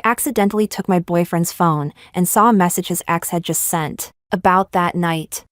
accidentally took my boyfriend's phone and saw a message his ex had just sent about that night.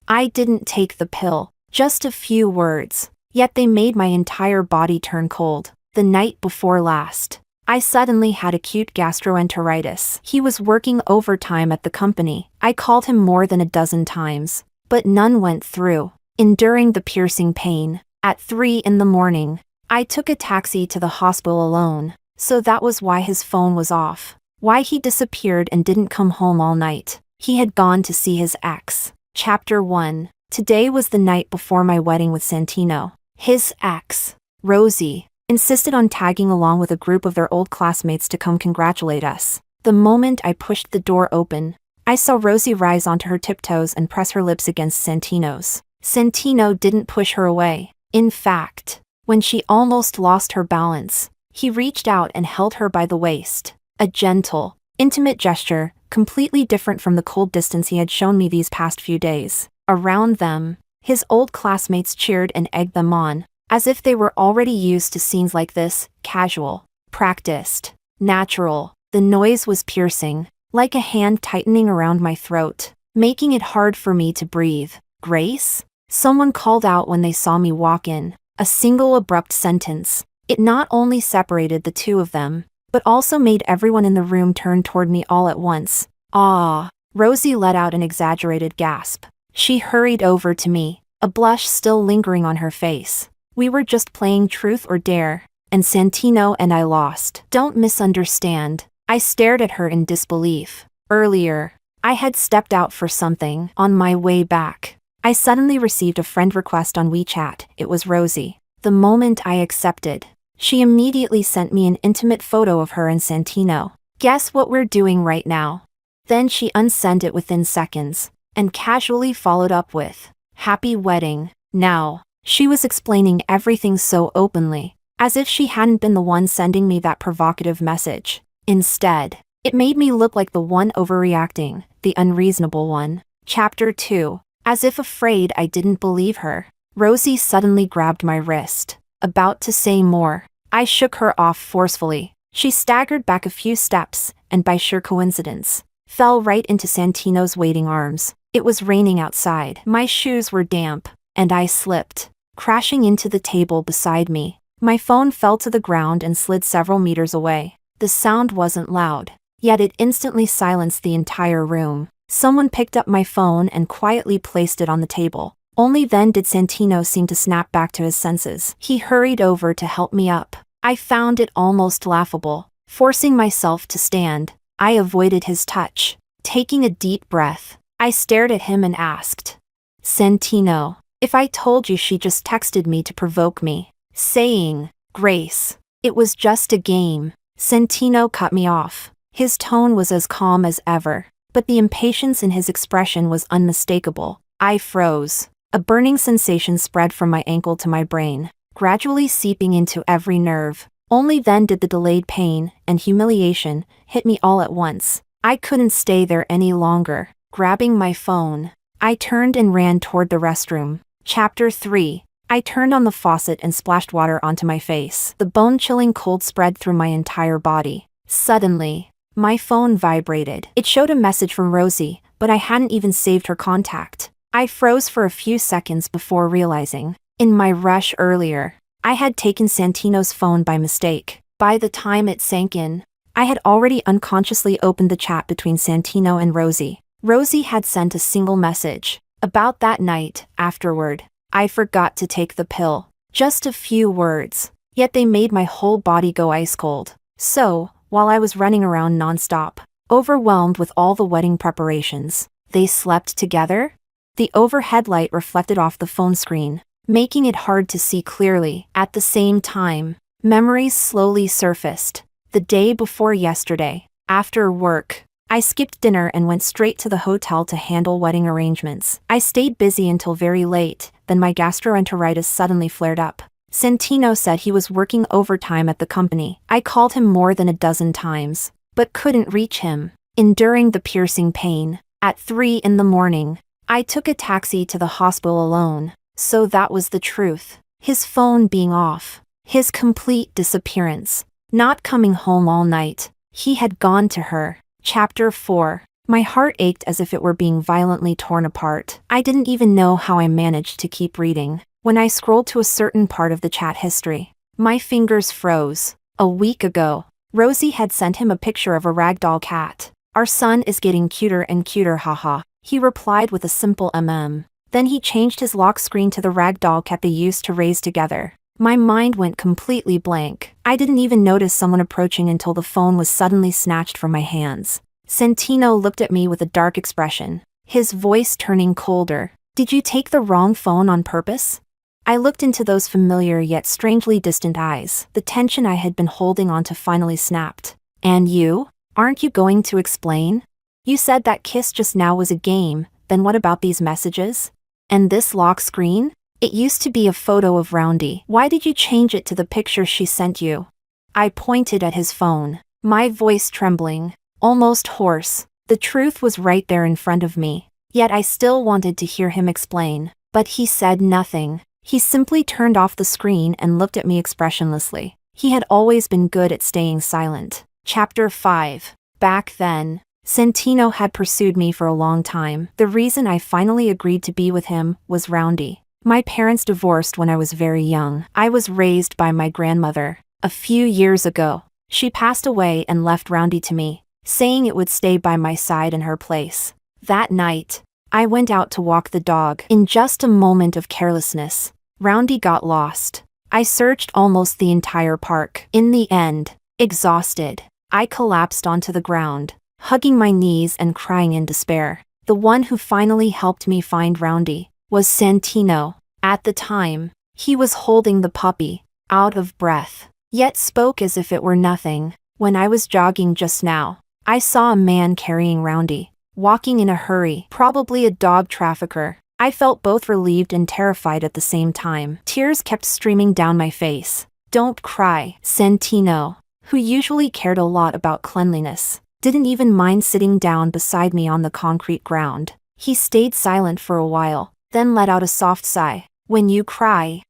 I didn't take the pill, just a few words, yet they made my entire body turn cold. The night before last, I suddenly had acute gastroenteritis. He was working overtime at the company. I called him more than a dozen times, but none went through. Enduring the piercing pain, at 3 in the morning, I took a taxi to the hospital alone, so that was why his phone was off. Why he disappeared and didn't come home all night. He had gone to see his ex. Chapter 1. Today was the night before my wedding with Santino. His ex, Rosie, insisted on tagging along with a group of their old classmates to come congratulate us. The moment I pushed the door open, I saw Rosie rise onto her tiptoes and press her lips against Santino's. Santino didn't push her away. In fact, when she almost lost her balance, he reached out and held her by the waist. A gentle, intimate gesture, completely different from the cold distance he had shown me these past few days. Around them, his old classmates cheered and egged them on, as if they were already used to scenes like this, casual, practiced, natural. The noise was piercing, like a hand tightening around my throat, making it hard for me to breathe. "Grace?" Someone called out when they saw me walk in. A single abrupt sentence. It not only separated the two of them, but also made everyone in the room turn toward me all at once. "Ah!" Rosie let out an exaggerated gasp. She hurried over to me, a blush still lingering on her face. We were just playing truth or dare, and Santino and I lost. Don't misunderstand. I stared at her in disbelief. Earlier, I had stepped out for something. On my way back, I suddenly received a friend request on WeChat. It was Rosie. The moment I accepted, she immediately sent me an intimate photo of her and Santino. "Guess what we're doing right now?" Then she unsent it within seconds, and casually followed up with, "Happy wedding." Now, she was explaining everything so openly, as if she hadn't been the one sending me that provocative message. Instead, it made me look like the one overreacting, the unreasonable one. Chapter 2. As if afraid I didn't believe her, Rosie suddenly grabbed my wrist. About to say more, I shook her off forcefully. She staggered back a few steps, and by sheer coincidence, fell right into Santino's waiting arms. It was raining outside. My shoes were damp, and I slipped, crashing into the table beside me. My phone fell to the ground and slid several meters away. The sound wasn't loud, yet it instantly silenced the entire room. Someone picked up my phone and quietly placed it on the table. Only then did Santino seem to snap back to his senses. He hurried over to help me up. I found it almost laughable. Forcing myself to stand, I avoided his touch. Taking a deep breath, I stared at him and asked, "Santino, if I told you she just texted me to provoke me, saying, 'Grace, it was just a game.'" Santino cut me off. His tone was as calm as ever, but the impatience in his expression was unmistakable. I froze. A burning sensation spread from my ankle to my brain, gradually seeping into every nerve. Only then did the delayed pain and humiliation hit me all at once. I couldn't stay there any longer. Grabbing my phone, I turned and ran toward the restroom. Chapter 3. I turned on the faucet and splashed water onto my face. The bone-chilling cold spread through my entire body. Suddenly, my phone vibrated. It showed a message from Rosie, but I hadn't even saved her contact. I froze for a few seconds before realizing, in my rush earlier, I had taken Santino's phone by mistake. By the time it sank in, I had already unconsciously opened the chat between Santino and Rosie. Rosie had sent a single message. About that night, afterward, I forgot to take the pill. Just a few words, yet they made my whole body go ice cold. So, while I was running around nonstop, overwhelmed with all the wedding preparations, they slept together? The overhead light reflected off the phone screen, making it hard to see clearly. At the same time, memories slowly surfaced. The day before yesterday, after work, I skipped dinner and went straight to the hotel to handle wedding arrangements. I stayed busy until very late, then my gastroenteritis suddenly flared up. Santino said he was working overtime at the company. I called him more than a dozen times, but couldn't reach him. Enduring the piercing pain, at 3 in the morning, I took a taxi to the hospital alone. So that was the truth. His phone being off. His complete disappearance. Not coming home all night. He had gone to her. Chapter 4. My heart ached as if it were being violently torn apart. I didn't even know how I managed to keep reading. When I scrolled to a certain part of the chat history, my fingers froze. A week ago, Rosie had sent him a picture of a ragdoll cat. "Our son is getting cuter and cuter, haha," he replied with a simple Then he changed his lock screen to the ragdoll cat they used to raise together. My mind went completely blank. I didn't even notice someone approaching until the phone was suddenly snatched from my hands. Santino looked at me with a dark expression, his voice turning colder. "Did you take the wrong phone on purpose?" I looked into those familiar yet strangely distant eyes. The tension I had been holding onto finally snapped. "And you? Aren't you going to explain? You said that kiss just now was a game, then what about these messages? And this lock screen? It used to be a photo of Roundy. Why did you change it to the picture she sent you?" I pointed at his phone, my voice trembling, almost hoarse. The truth was right there in front of me, yet I still wanted to hear him explain. But he said nothing. He simply turned off the screen and looked at me expressionlessly. He had always been good at staying silent. Chapter 5. Back then, Santino had pursued me for a long time. The reason I finally agreed to be with him was Roundy. My parents divorced when I was very young. I was raised by my grandmother. A few years ago, she passed away and left Roundy to me, saying it would stay by my side in her place. That night, I went out to walk the dog. In just a moment of carelessness, Roundy got lost. I searched almost the entire park. In the end, exhausted, I collapsed onto the ground, hugging my knees and crying in despair. The one who finally helped me find Roundy was Santino. At the time, he was holding the puppy, out of breath, yet spoke as if it were nothing. "When I was jogging just now, I saw a man carrying Roundy, walking in a hurry, probably a dog trafficker." I felt both relieved and terrified at the same time. Tears kept streaming down my face. "Don't cry." Santino, who usually cared a lot about cleanliness, didn't even mind sitting down beside me on the concrete ground. He stayed silent for a while, then let out a soft sigh. "When you cry,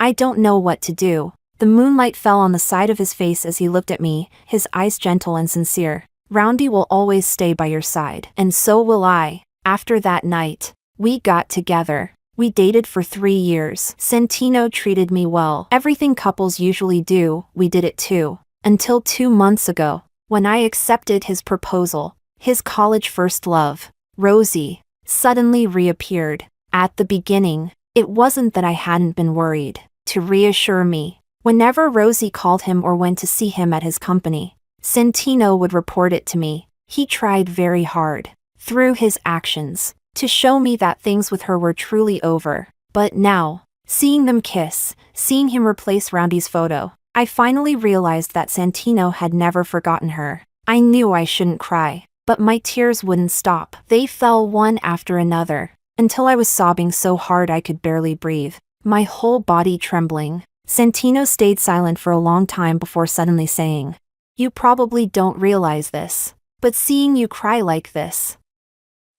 I don't know what to do." The moonlight fell on the side of his face as he looked at me, his eyes gentle and sincere. "Roundy will always stay by your side, and so will I." After that night, we got together. We dated for 3 years. Santino treated me well. Everything couples usually do, we did it too. Until 2 months ago, when I accepted his proposal. His college first love, Rosie, suddenly reappeared. At the beginning, it wasn't that I hadn't been worried. To reassure me, whenever Rosie called him or went to see him at his company, Santino would report it to me. He tried very hard, through his actions, to show me that things with her were truly over. But now, seeing them kiss, seeing him replace Roundy's photo, I finally realized that Santino had never forgotten her. I knew I shouldn't cry, but my tears wouldn't stop. They fell one after another, until I was sobbing so hard I could barely breathe, my whole body trembling. Santino stayed silent for a long time before suddenly saying, "You probably don't realize this, but seeing you cry like this,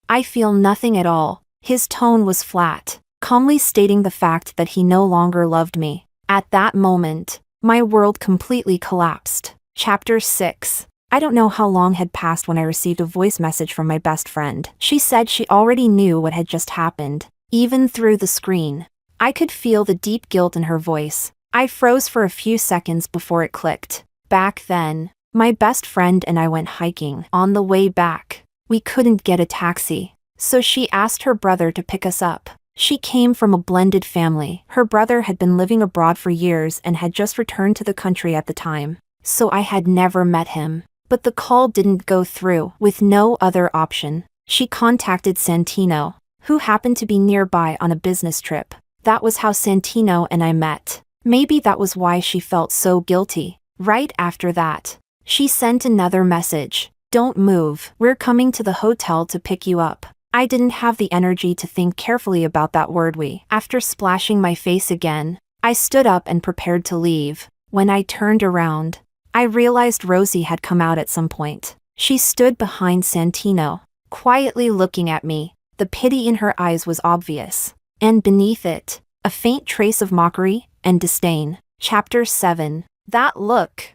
I feel nothing at all." His tone was flat, calmly stating the fact that he no longer loved me. At that moment, my world completely collapsed. Chapter 6. I don't know how long had passed when I received a voice message from my best friend. She said she already knew what had just happened, even through the screen. I could feel the deep guilt in her voice. I froze for a few seconds before it clicked. Back then, my best friend and I went hiking. On the way back, we couldn't get a taxi, so she asked her brother to pick us up. She came from a blended family. Her brother had been living abroad for years and had just returned to the country at the time, so I had never met him. But the call didn't go through. With no other option, she contacted Santino, who happened to be nearby on a business trip. That was how Santino and I met. Maybe that was why she felt so guilty. Right after that, she sent another message. "Don't move. We're coming to the hotel to pick you up." I didn't have the energy to think carefully about that word "we." After splashing my face again, I stood up and prepared to leave. When I turned around, I realized Rosie had come out at some point. She stood behind Santino, quietly looking at me. The pity in her eyes was obvious, and beneath it, a faint trace of mockery and disdain. Chapter 7. That look.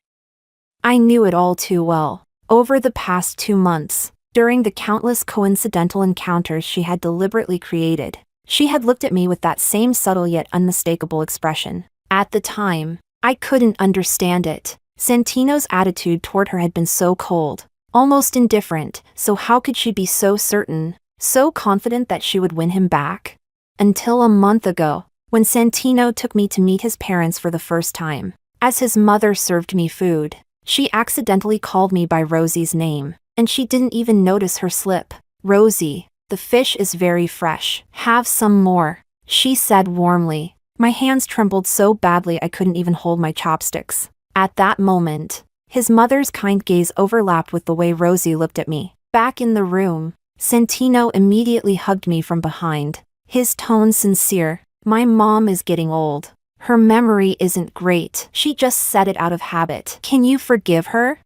I knew it all too well. Over the past 2 months, during the countless coincidental encounters she had deliberately created, she had looked at me with that same subtle yet unmistakable expression. At the time, I couldn't understand it. Santino's attitude toward her had been so cold, almost indifferent, so how could she be so certain, so confident that she would win him back? Until a month ago, when Santino took me to meet his parents for the first time. As his mother served me food, she accidentally called me by Rosie's name, and she didn't even notice her slip. "Rosie, the fish is very fresh. Have some more," she said warmly. My hands trembled so badly I couldn't even hold my chopsticks. At that moment, his mother's kind gaze overlapped with the way Rosie looked at me. Back in the room, Santino immediately hugged me from behind, his tone sincere. "My mom is getting old. Her memory isn't great. She just said it out of habit. Can you forgive her?"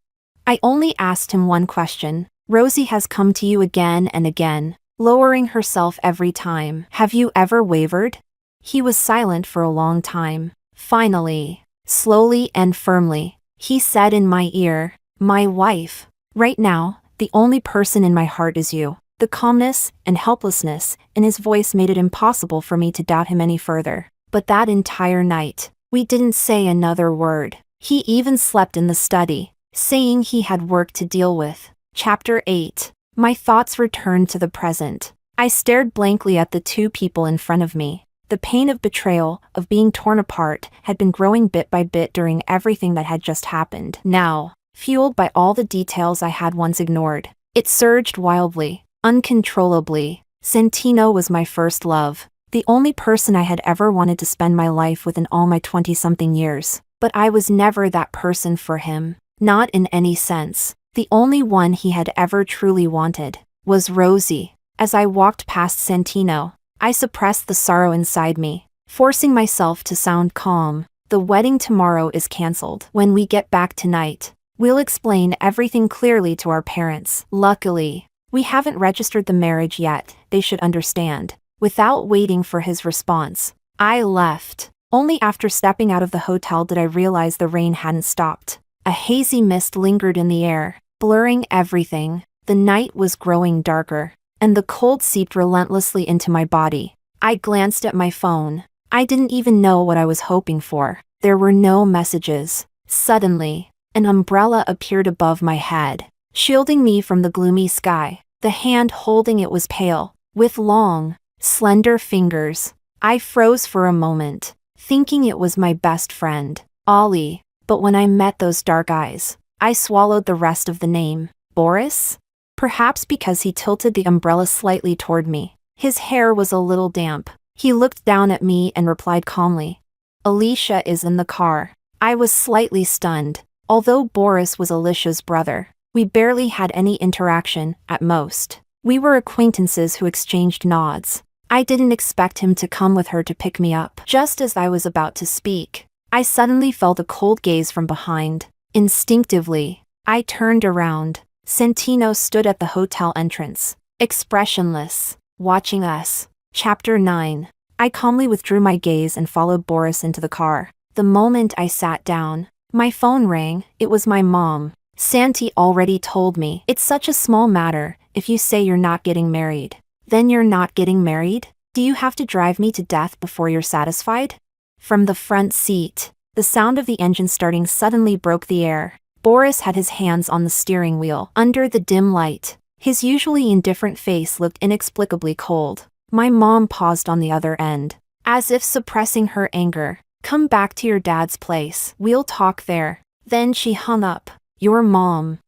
I only asked him one question. "Rosie has come to you again and again, lowering herself every time. Have you ever wavered?" He was silent for a long time. Finally, slowly and firmly, he said in my ear, "My wife. Right now, the only person in my heart is you." The calmness and helplessness in his voice made it impossible for me to doubt him any further. But that entire night, we didn't say another word. He even slept in the study, saying he had work to deal with. Chapter 8. My thoughts returned to the present. I stared blankly at the two people in front of me. The pain of betrayal, of being torn apart, had been growing bit by bit during everything that had just happened. Now, fueled by all the details I had once ignored, it surged wildly, uncontrollably. Santino was my first love, the only person I had ever wanted to spend my life with in all my 20-something years. But I was never that person for him, not in any sense. The only one he had ever truly wanted was Rosie. As I walked past Santino, I suppressed the sorrow inside me, forcing myself to sound calm. "The wedding tomorrow is cancelled. When we get back tonight, we'll explain everything clearly to our parents. Luckily, we haven't registered the marriage yet, they should understand." Without waiting for his response, I left. Only after stepping out of the hotel did I realize the rain hadn't stopped. A hazy mist lingered in the air, blurring everything. The night was growing darker, and the cold seeped relentlessly into my body. I glanced at my phone. I didn't even know what I was hoping for. There were no messages. Suddenly, an umbrella appeared above my head, shielding me from the gloomy sky. The hand holding it was pale, with long, slender fingers. I froze for a moment, thinking it was my best friend, Ollie. But when I met those dark eyes, I swallowed the rest of the name. Boris? Perhaps because he tilted the umbrella slightly toward me. His hair was a little damp. He looked down at me and replied calmly, "Alicia is in the car." I was slightly stunned. Although Boris was Alicia's brother, we barely had any interaction, at most. We were acquaintances who exchanged nods. I didn't expect him to come with her to pick me up. Just as I was about to speak, I suddenly felt a cold gaze from behind. Instinctively, I turned around. Santino stood at the hotel entrance, expressionless, watching us. Chapter 9. I calmly withdrew my gaze and followed Boris into the car. The moment I sat down, my phone rang. It was my mom. "Santi already told me. It's such a small matter. If you say you're not getting married, then you're not getting married? Do you have to drive me to death before you're satisfied?" From the front seat, the sound of the engine starting suddenly broke the air. Boris had his hands on the steering wheel. Under the dim light, his usually indifferent face looked inexplicably cold. My mom paused on the other end, as if suppressing her anger. "Come back to your dad's place. We'll talk there." Then she hung up. "Your mom."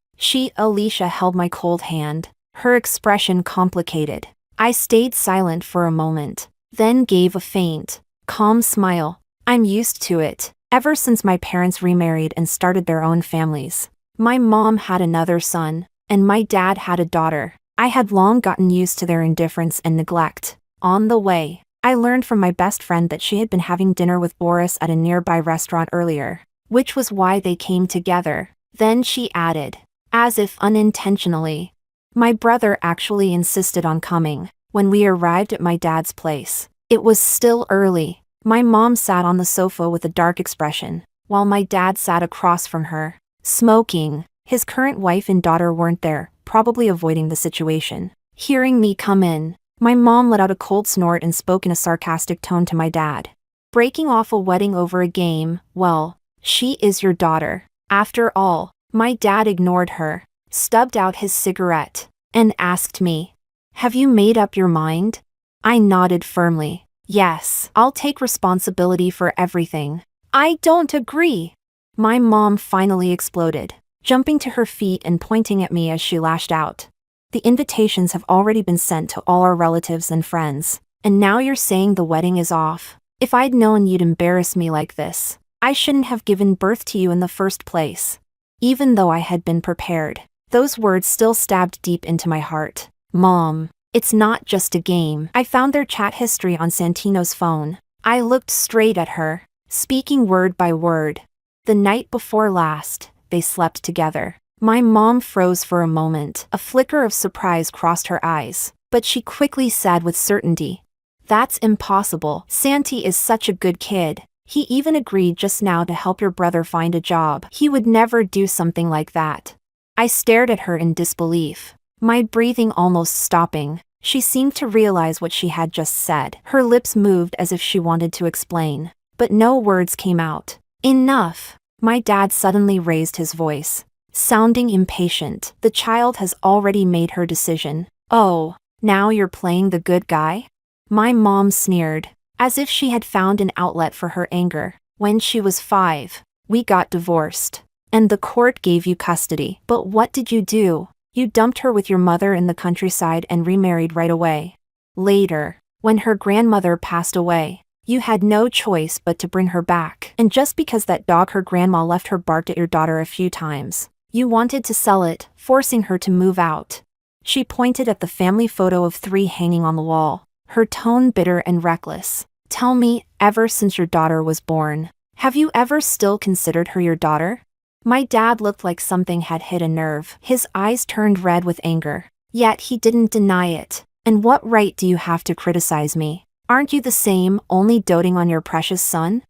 Alicia held my cold hand, her expression complicated. I stayed silent for a moment, then gave a faint, calm smile. "I'm used to it. Ever since my parents remarried and started their own families. My mom had another son, and my dad had a daughter. I had long gotten used to their indifference and neglect." On the way, I learned from my best friend that she had been having dinner with Boris at a nearby restaurant earlier, which was why they came together. Then she added, as if unintentionally, "My brother actually insisted on coming." When we arrived at my dad's place, it was still early. My mom sat on the sofa with a dark expression, while my dad sat across from her. smoking. His current wife and daughter weren't there, probably avoiding the situation. Hearing me come in, my mom let out a cold snort and spoke in a sarcastic tone to my dad. Breaking off a wedding over a game, well, she is your daughter. After all. My dad ignored her, stubbed out his cigarette, and asked me, "Have you made up your mind?" I nodded firmly. Yes, I'll take responsibility for everything. I don't agree. My mom finally exploded, jumping to her feet and pointing at me as she lashed out. The invitations have already been sent to all our relatives and friends, and now you're saying the wedding is off. If I'd known you'd embarrass me like this, I shouldn't have given birth to you in the first place. Even though I had been prepared, those words still stabbed deep into my heart. Mom, it's not just a game. I found their chat history on Santino's phone. I looked straight at her, speaking word by word. The night before last, they slept together. My mom froze for a moment. A flicker of surprise crossed her eyes, but she quickly said with certainty, "That's impossible. Santi is such a good kid. He even agreed just now to help your brother find a job. He would never do something like that." I stared at her in disbelief, my breathing almost stopping. She seemed to realize what she had just said. Her lips moved as if she wanted to explain, but no words came out. Enough! My dad suddenly raised his voice, sounding impatient. "The child has already made her decision. Oh, now you're playing the good guy?" My mom sneered, as if she had found an outlet for her anger. "When she was 5, we got divorced, and the court gave you custody. But what did you do? You dumped her with your mother in the countryside and remarried right away. Later, when her grandmother passed away, you had no choice but to bring her back. And just because that dog her grandma left her barked at your daughter a few times, you wanted to sell it, forcing her to move out." She pointed at the family photo of 3 hanging on the wall, her tone bitter and reckless. "Tell me, ever since your daughter was born, have you ever still considered her your daughter?" My dad looked like something had hit a nerve. His eyes turned red with anger. Yet he didn't deny it. "And what right do you have to criticize me? Aren't you the same, only doting on your precious son?"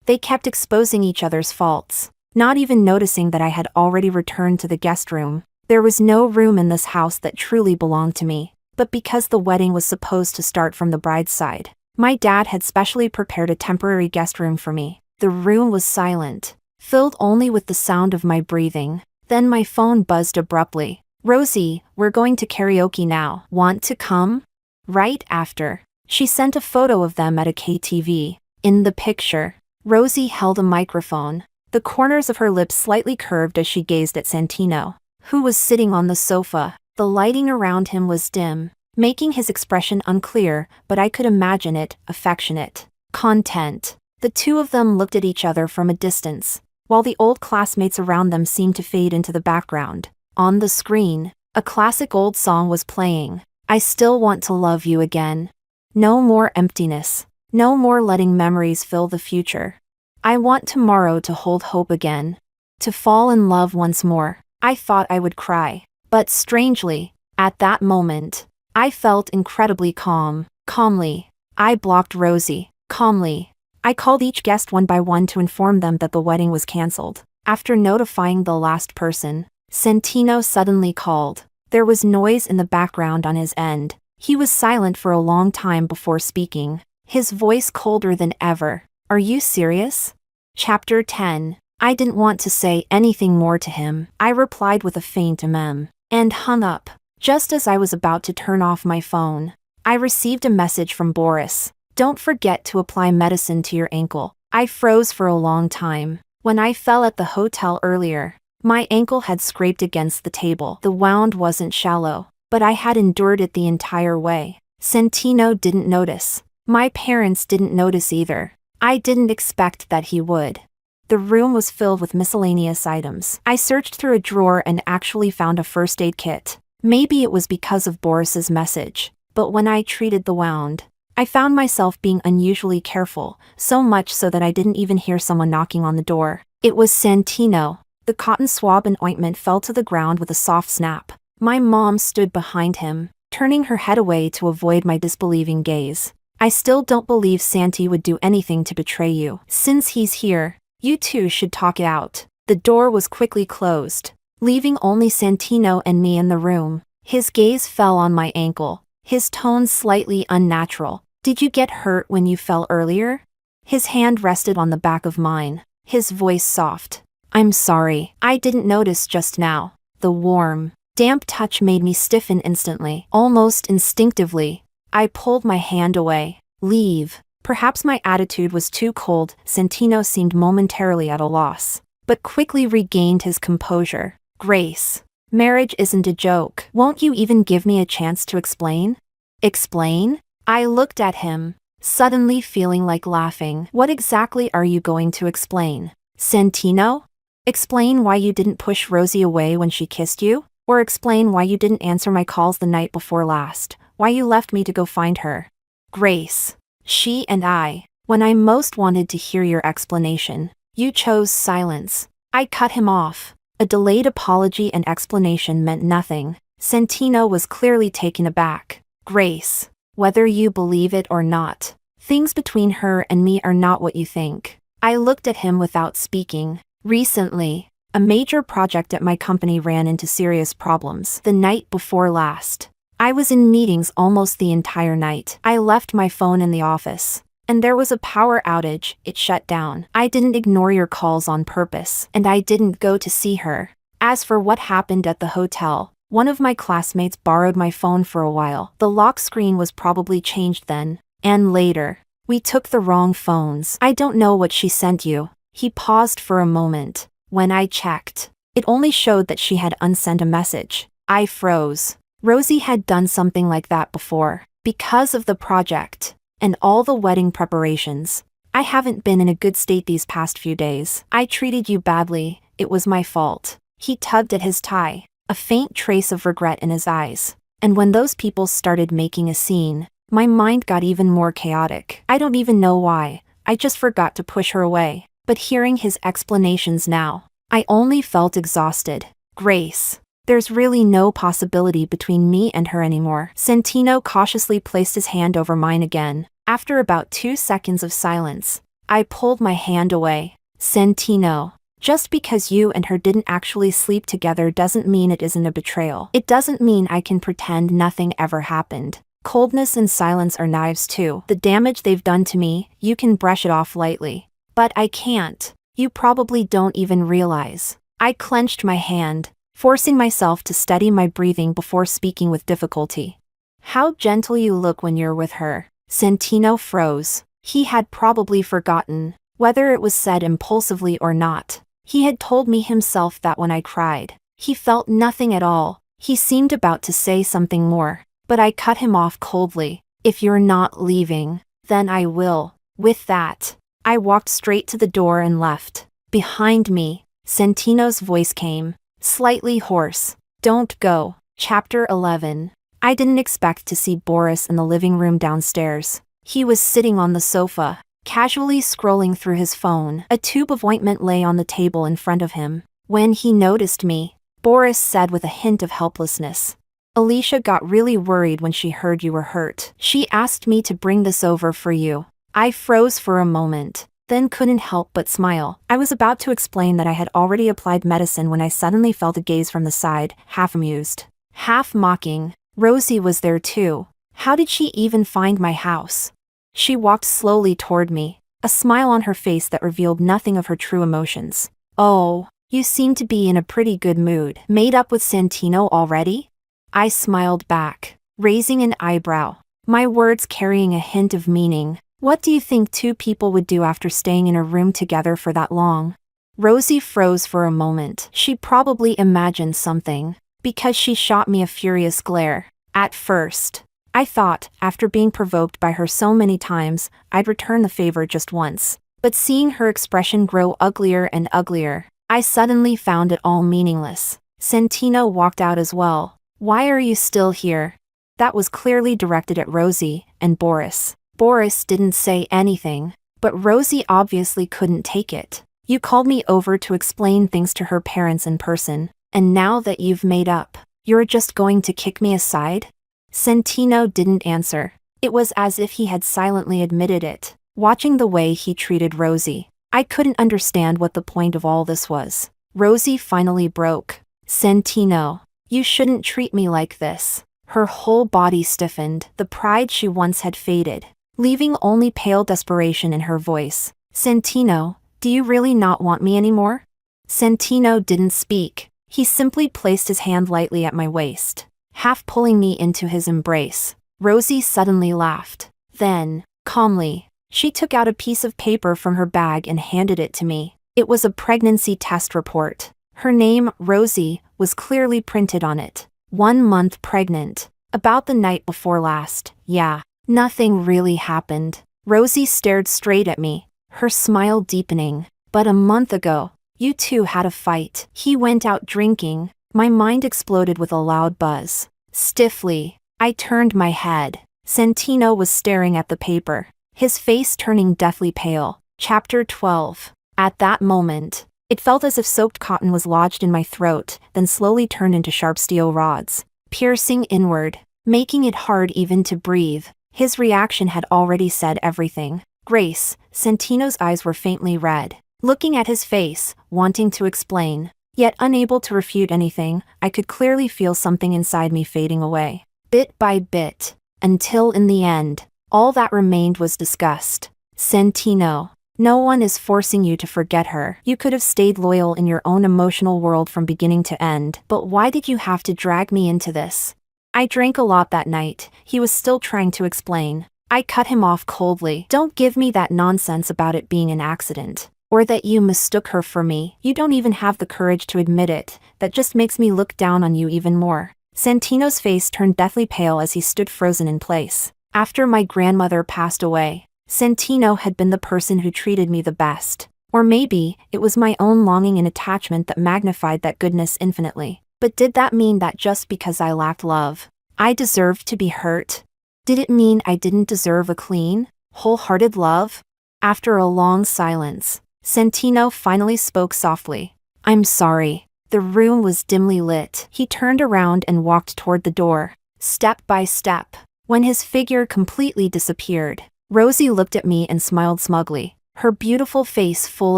They kept exposing each other's faults, not even noticing that I had already returned to the guest room. There was no room in this house that truly belonged to me, but because the wedding was supposed to start from the bride's side, my dad had specially prepared a temporary guest room for me. The room was silent, filled only with the sound of my breathing. Then my phone buzzed abruptly. "Rosie, we're going to karaoke now. Want to come?" Right after, she sent a photo of them at a KTV. In the picture, Rosie held a microphone, the corners of her lips slightly curved as she gazed at Santino, who was sitting on the sofa. The lighting around him was dim, making his expression unclear, but I could imagine it, affectionate, content. The two of them looked at each other from a distance, while the old classmates around them seemed to fade into the background. On the screen, a classic old song was playing, "I Still Want to Love You Again." No more emptiness, no more letting memories fill the future. I want tomorrow to hold hope again, to fall in love once more. I thought I would cry, but strangely, at that moment, I felt incredibly calm. Calmly, I blocked Rosie. Calmly, I called each guest one by one to inform them that the wedding was cancelled. After notifying the last person, Santino suddenly called. There was noise in the background on his end. He was silent for a long time before speaking, his voice colder than ever. "Are you serious?" Chapter 10. I didn't want to say anything more to him. I replied with a faint and hung up. Just as I was about to turn off my phone, I received a message from Boris. "Don't forget to apply medicine to your ankle." I froze for a long time. When I fell at the hotel earlier, my ankle had scraped against the table. The wound wasn't shallow, but I had endured it the entire way. Santino didn't notice. My parents didn't notice either. I didn't expect that he would. The room was filled with miscellaneous items. I searched through a drawer and actually found a first aid kit. Maybe it was because of Boris's message, but when I treated the wound, I found myself being unusually careful, so much so that I didn't even hear someone knocking on the door. It was Santino. The cotton swab and ointment fell to the ground with a soft snap. My mom stood behind him, turning her head away to avoid my disbelieving gaze. "I still don't believe Santi would do anything to betray you. Since he's here, you two should talk it out." The door was quickly closed, leaving only Santino and me in the room. His gaze fell on my ankle, his tone slightly unnatural. Did you get hurt when you fell earlier? His hand rested on the back of mine, his voice soft. I'm sorry, I didn't notice just now. The warm, damp touch made me stiffen instantly, almost instinctively. I pulled my hand away. Leave. Perhaps my attitude was too cold. Santino seemed momentarily at a loss, but quickly regained his composure. Grace, marriage isn't a joke. Won't you even give me a chance to explain? Explain? I looked at him, suddenly feeling like laughing. What exactly are you going to explain? Santino? Explain why you didn't push Rosie away when she kissed you? Or explain why you didn't answer my calls the night before last? Why you left me to go find her? Grace. She and I. When I most wanted to hear your explanation, you chose silence. I cut him off. A delayed apology and explanation meant nothing. Santino was clearly taken aback. Grace. Whether you believe it or not, things between her and me are not what you think. I looked at him without speaking. Recently, a major project at my company ran into serious problems. The night before last, I was in meetings almost the entire night. I left my phone in the office, and there was a power outage. It shut down. I didn't ignore your calls on purpose, and I didn't go to see her. As for what happened at the hotel, one of my classmates borrowed my phone for a while. The lock screen was probably changed then, and later. We took the wrong phones. I don't know what she sent you. He paused for a moment. When I checked, it only showed that she had unsent a message. I froze. Rosie had done something like that before. Because of the project, and all the wedding preparations, I haven't been in a good state these past few days. I treated you badly. It was my fault. He tugged at his tie, a faint trace of regret in his eyes. And when those people started making a scene, my mind got even more chaotic. I don't even know why. I just forgot to push her away. But hearing his explanations now, I only felt exhausted. Grace, there's really no possibility between me and her anymore. Santino cautiously placed his hand over mine again. After about 2 seconds of silence, I pulled my hand away. Santino, just because you and her didn't actually sleep together doesn't mean it isn't a betrayal. It doesn't mean I can pretend nothing ever happened. Coldness and silence are knives too. The damage they've done to me, you can brush it off lightly. But I can't. You probably don't even realize. I clenched my hand, forcing myself to steady my breathing before speaking with difficulty. How gentle you look when you're with her. Santino froze. He had probably forgotten, whether it was said impulsively or not. He had told me himself that when I cried, he felt nothing at all. He seemed about to say something more, but I cut him off coldly. If you're not leaving, then I will. With that, I walked straight to the door and left. Behind me, Santino's voice came, slightly hoarse. Don't go. Chapter 11. I didn't expect to see Boris in the living room downstairs. He was sitting on the sofa, casually scrolling through his phone. A tube of ointment lay on the table in front of him. When he noticed me, Boris said with a hint of helplessness, Alicia got really worried when she heard you were hurt. She asked me to bring this over for you. I froze for a moment, then couldn't help but smile. I was about to explain that I had already applied medicine when I suddenly felt a gaze from the side, half amused, half mocking. Rosie was there too. How did she even find my house? She walked slowly toward me, a smile on her face that revealed nothing of her true emotions. Oh, you seem to be in a pretty good mood. Made up with Santino already? I smiled back, raising an eyebrow, my words carrying a hint of meaning. What do you think two people would do after staying in a room together for that long? Rosie froze for a moment. She probably imagined something, because she shot me a furious glare. At first, I thought, after being provoked by her so many times, I'd return the favor just once. But seeing her expression grow uglier and uglier, I suddenly found it all meaningless. Santino walked out as well. Why are you still here? That was clearly directed at Rosie and Boris. Boris didn't say anything, but Rosie obviously couldn't take it. You called me over to explain things to her parents in person, and now that you've made up, you're just going to kick me aside? Santino didn't answer. It was as if he had silently admitted it. Watching the way he treated Rosie, I couldn't understand what the point of all this was. Rosie finally broke. Santino, you shouldn't treat me like this. Her whole body stiffened, the pride she once had faded, leaving only pale desperation in her voice. Santino, do you really not want me anymore? Santino didn't speak. He simply placed his hand lightly at my waist, half pulling me into his embrace. Rosie suddenly laughed. Then, calmly, she took out a piece of paper from her bag and handed it to me. It was a pregnancy test report. Her name, Rosie, was clearly printed on it. 1 month pregnant. About the night before last. Yeah, nothing really happened. Rosie stared straight at me, her smile deepening. But a month ago, you two had a fight. He went out drinking. My mind exploded with a loud buzz. Stiffly, I turned my head. Santino was staring at the paper, his face turning deathly pale. Chapter 12. At that moment, it felt as if soaked cotton was lodged in my throat, then slowly turned into sharp steel rods, piercing inward, making it hard even to breathe. His reaction had already said everything. Grace, Santino's eyes were faintly red. Looking at his face, wanting to explain, yet unable to refute anything, I could clearly feel something inside me fading away, bit by bit, until in the end, all that remained was disgust. Santino, no one is forcing you to forget her. You could have stayed loyal in your own emotional world from beginning to end, but why did you have to drag me into this? I drank a lot that night. He was still trying to explain. I cut him off coldly. Don't give me that nonsense about it being an accident, or that you mistook her for me. You don't even have the courage to admit it. That just makes me look down on you even more. Santino's face turned deathly pale as he stood frozen in place. After my grandmother passed away, Santino had been the person who treated me the best. Or maybe, it was my own longing and attachment that magnified that goodness infinitely. But did that mean that just because I lacked love, I deserved to be hurt? Did it mean I didn't deserve a clean, wholehearted love? After a long silence, Santino finally spoke softly. I'm sorry. The room was dimly lit. He turned around and walked toward the door, step by step. When his figure completely disappeared, Rosie looked at me and smiled smugly, her beautiful face full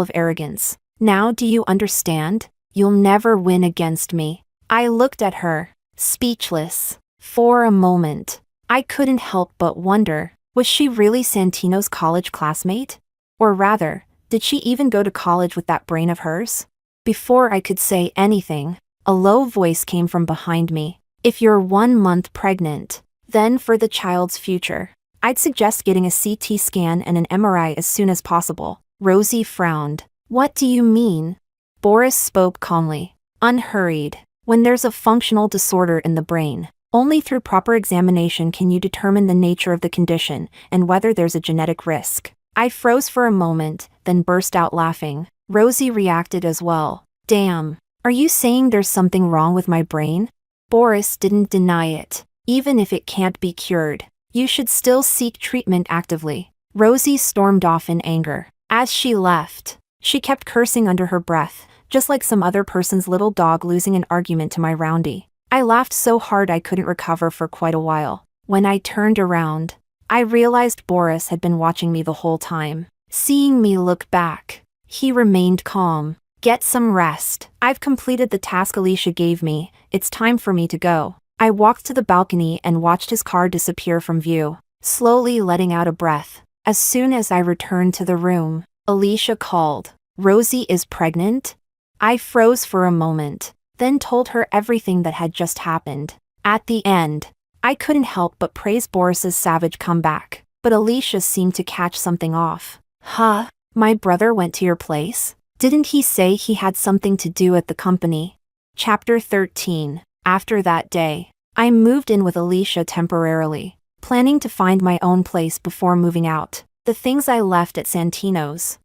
of arrogance. Now do you understand? You'll never win against me. I looked at her, speechless. For a moment, I couldn't help but wonder, was she really Santino's college classmate? Or rather, did she even go to college with that brain of hers? Before I could say anything, a low voice came from behind me. If you're 1 month pregnant, then for the child's future, I'd suggest getting a CT scan and an MRI as soon as possible. Rosie frowned. What do you mean? Boris spoke calmly, unhurried. When there's a functional disorder in the brain, only through proper examination can you determine the nature of the condition and whether there's a genetic risk. I froze for a moment, then burst out laughing. Rosie reacted as well. Damn, are you saying there's something wrong with my brain? Boris didn't deny it. Even if it can't be cured, you should still seek treatment actively. Rosie stormed off in anger. As she left, she kept cursing under her breath, just like some other person's little dog losing an argument to my roundie. I laughed so hard I couldn't recover for quite a while. When I turned around, I realized Boris had been watching me the whole time. Seeing me look back, he remained calm. Get some rest. I've completed the task Alicia gave me. It's time for me to go. I walked to the balcony and watched his car disappear from view, slowly letting out a breath. As soon as I returned to the room, Alicia called. Rosie is pregnant? I froze for a moment, then told her everything that had just happened. At the end, I couldn't help but praise Boris's savage comeback, but Alicia seemed to catch something off. Huh? My brother went to your place? Didn't he say he had something to do at the company? Chapter 13. After that day, I moved in with Alicia temporarily, planning to find my own place before moving out. The things I left at Santino's,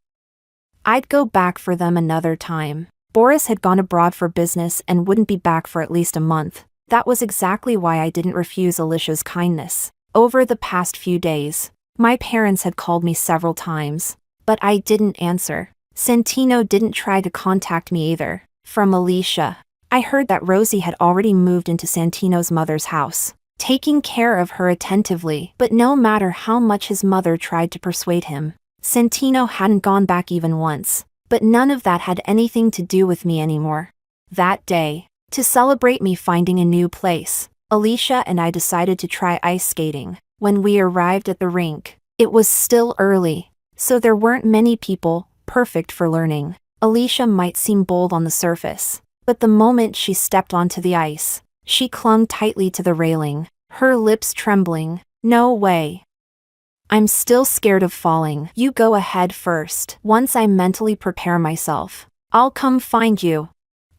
I'd go back for them another time. Boris had gone abroad for business and wouldn't be back for at least a month. That was exactly why I didn't refuse Alicia's kindness. Over the past few days, my parents had called me several times, but I didn't answer. Santino didn't try to contact me either. From Alicia, I heard that Rosie had already moved into Santino's mother's house, taking care of her attentively. But no matter how much his mother tried to persuade him, Santino hadn't gone back even once. But none of that had anything to do with me anymore. That day, to celebrate me finding a new place, Alicia and I decided to try ice skating. When we arrived at the rink, it was still early, so there weren't many people, perfect for learning. Alicia might seem bold on the surface, but the moment she stepped onto the ice, she clung tightly to the railing, her lips trembling. No way. I'm still scared of falling. You go ahead first. Once I mentally prepare myself, I'll come find you.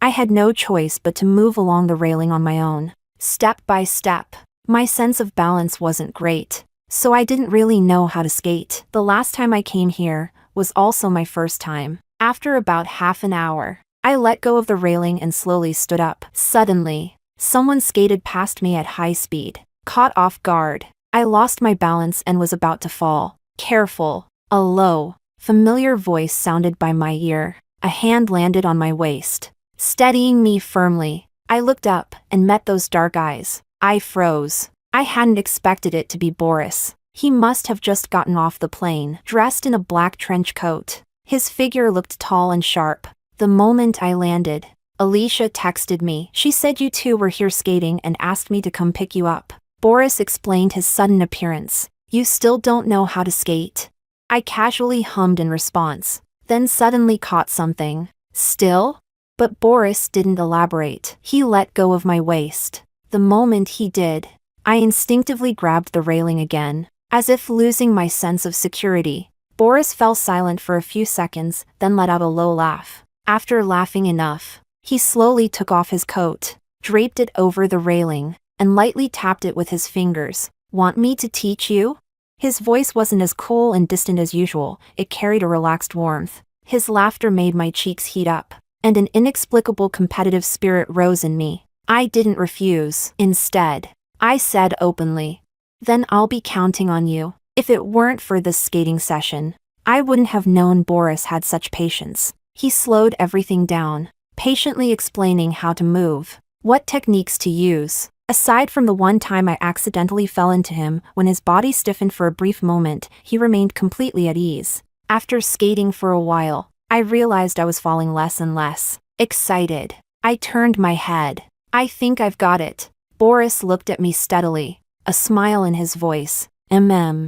I had no choice but to move along the railing on my own, step by step. My sense of balance wasn't great, so I didn't really know how to skate. The last time I came here was also my first time. After about half an hour, I let go of the railing and slowly stood up. Suddenly, someone skated past me at high speed. Caught off guard, I lost my balance and was about to fall. Careful. A low, familiar voice sounded by my ear. A hand landed on my waist, steadying me firmly. I looked up and met those dark eyes. I froze. I hadn't expected it to be Boris. He must have just gotten off the plane, dressed in a black trench coat. His figure looked tall and sharp. The moment I landed, Alicia texted me. She said you two were here skating and asked me to come pick you up. Boris explained his sudden appearance. You still don't know how to skate? I casually hummed in response, then suddenly caught something. Still? But Boris didn't elaborate. He let go of my waist. The moment he did, I instinctively grabbed the railing again, as if losing my sense of security. Boris fell silent for a few seconds, then let out a low laugh. After laughing enough, he slowly took off his coat, draped it over the railing, and lightly tapped it with his fingers. Want me to teach you? His voice wasn't as cool and distant as usual, it carried a relaxed warmth. His laughter made my cheeks heat up, and an inexplicable competitive spirit rose in me. I didn't refuse. Instead, I said openly, "Then I'll be counting on you." If it weren't for this skating session, I wouldn't have known Boris had such patience. He slowed everything down, patiently explaining how to move, what techniques to use. Aside from the one time I accidentally fell into him when his body stiffened for a brief moment, he remained completely at ease. After skating for a while, I realized I was falling less and less. Excited, I turned my head. "I think I've got it." Boris looked at me steadily, a smile in his voice.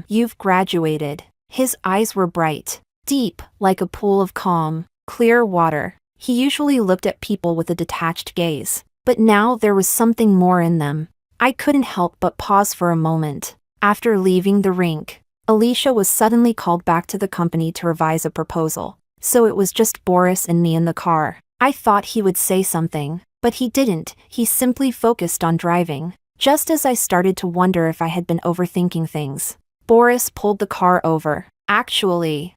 You've graduated." His eyes were bright, deep, like a pool of calm, clear water. He usually looked at people with a detached gaze, but now there was something more in them. I couldn't help but pause for a moment. After leaving the rink, Alicia was suddenly called back to the company to revise a proposal, so it was just Boris and me in the car. I thought he would say something, but he didn't. He simply focused on driving. Just as I started to wonder if I had been overthinking things, Boris pulled the car over. "Actually,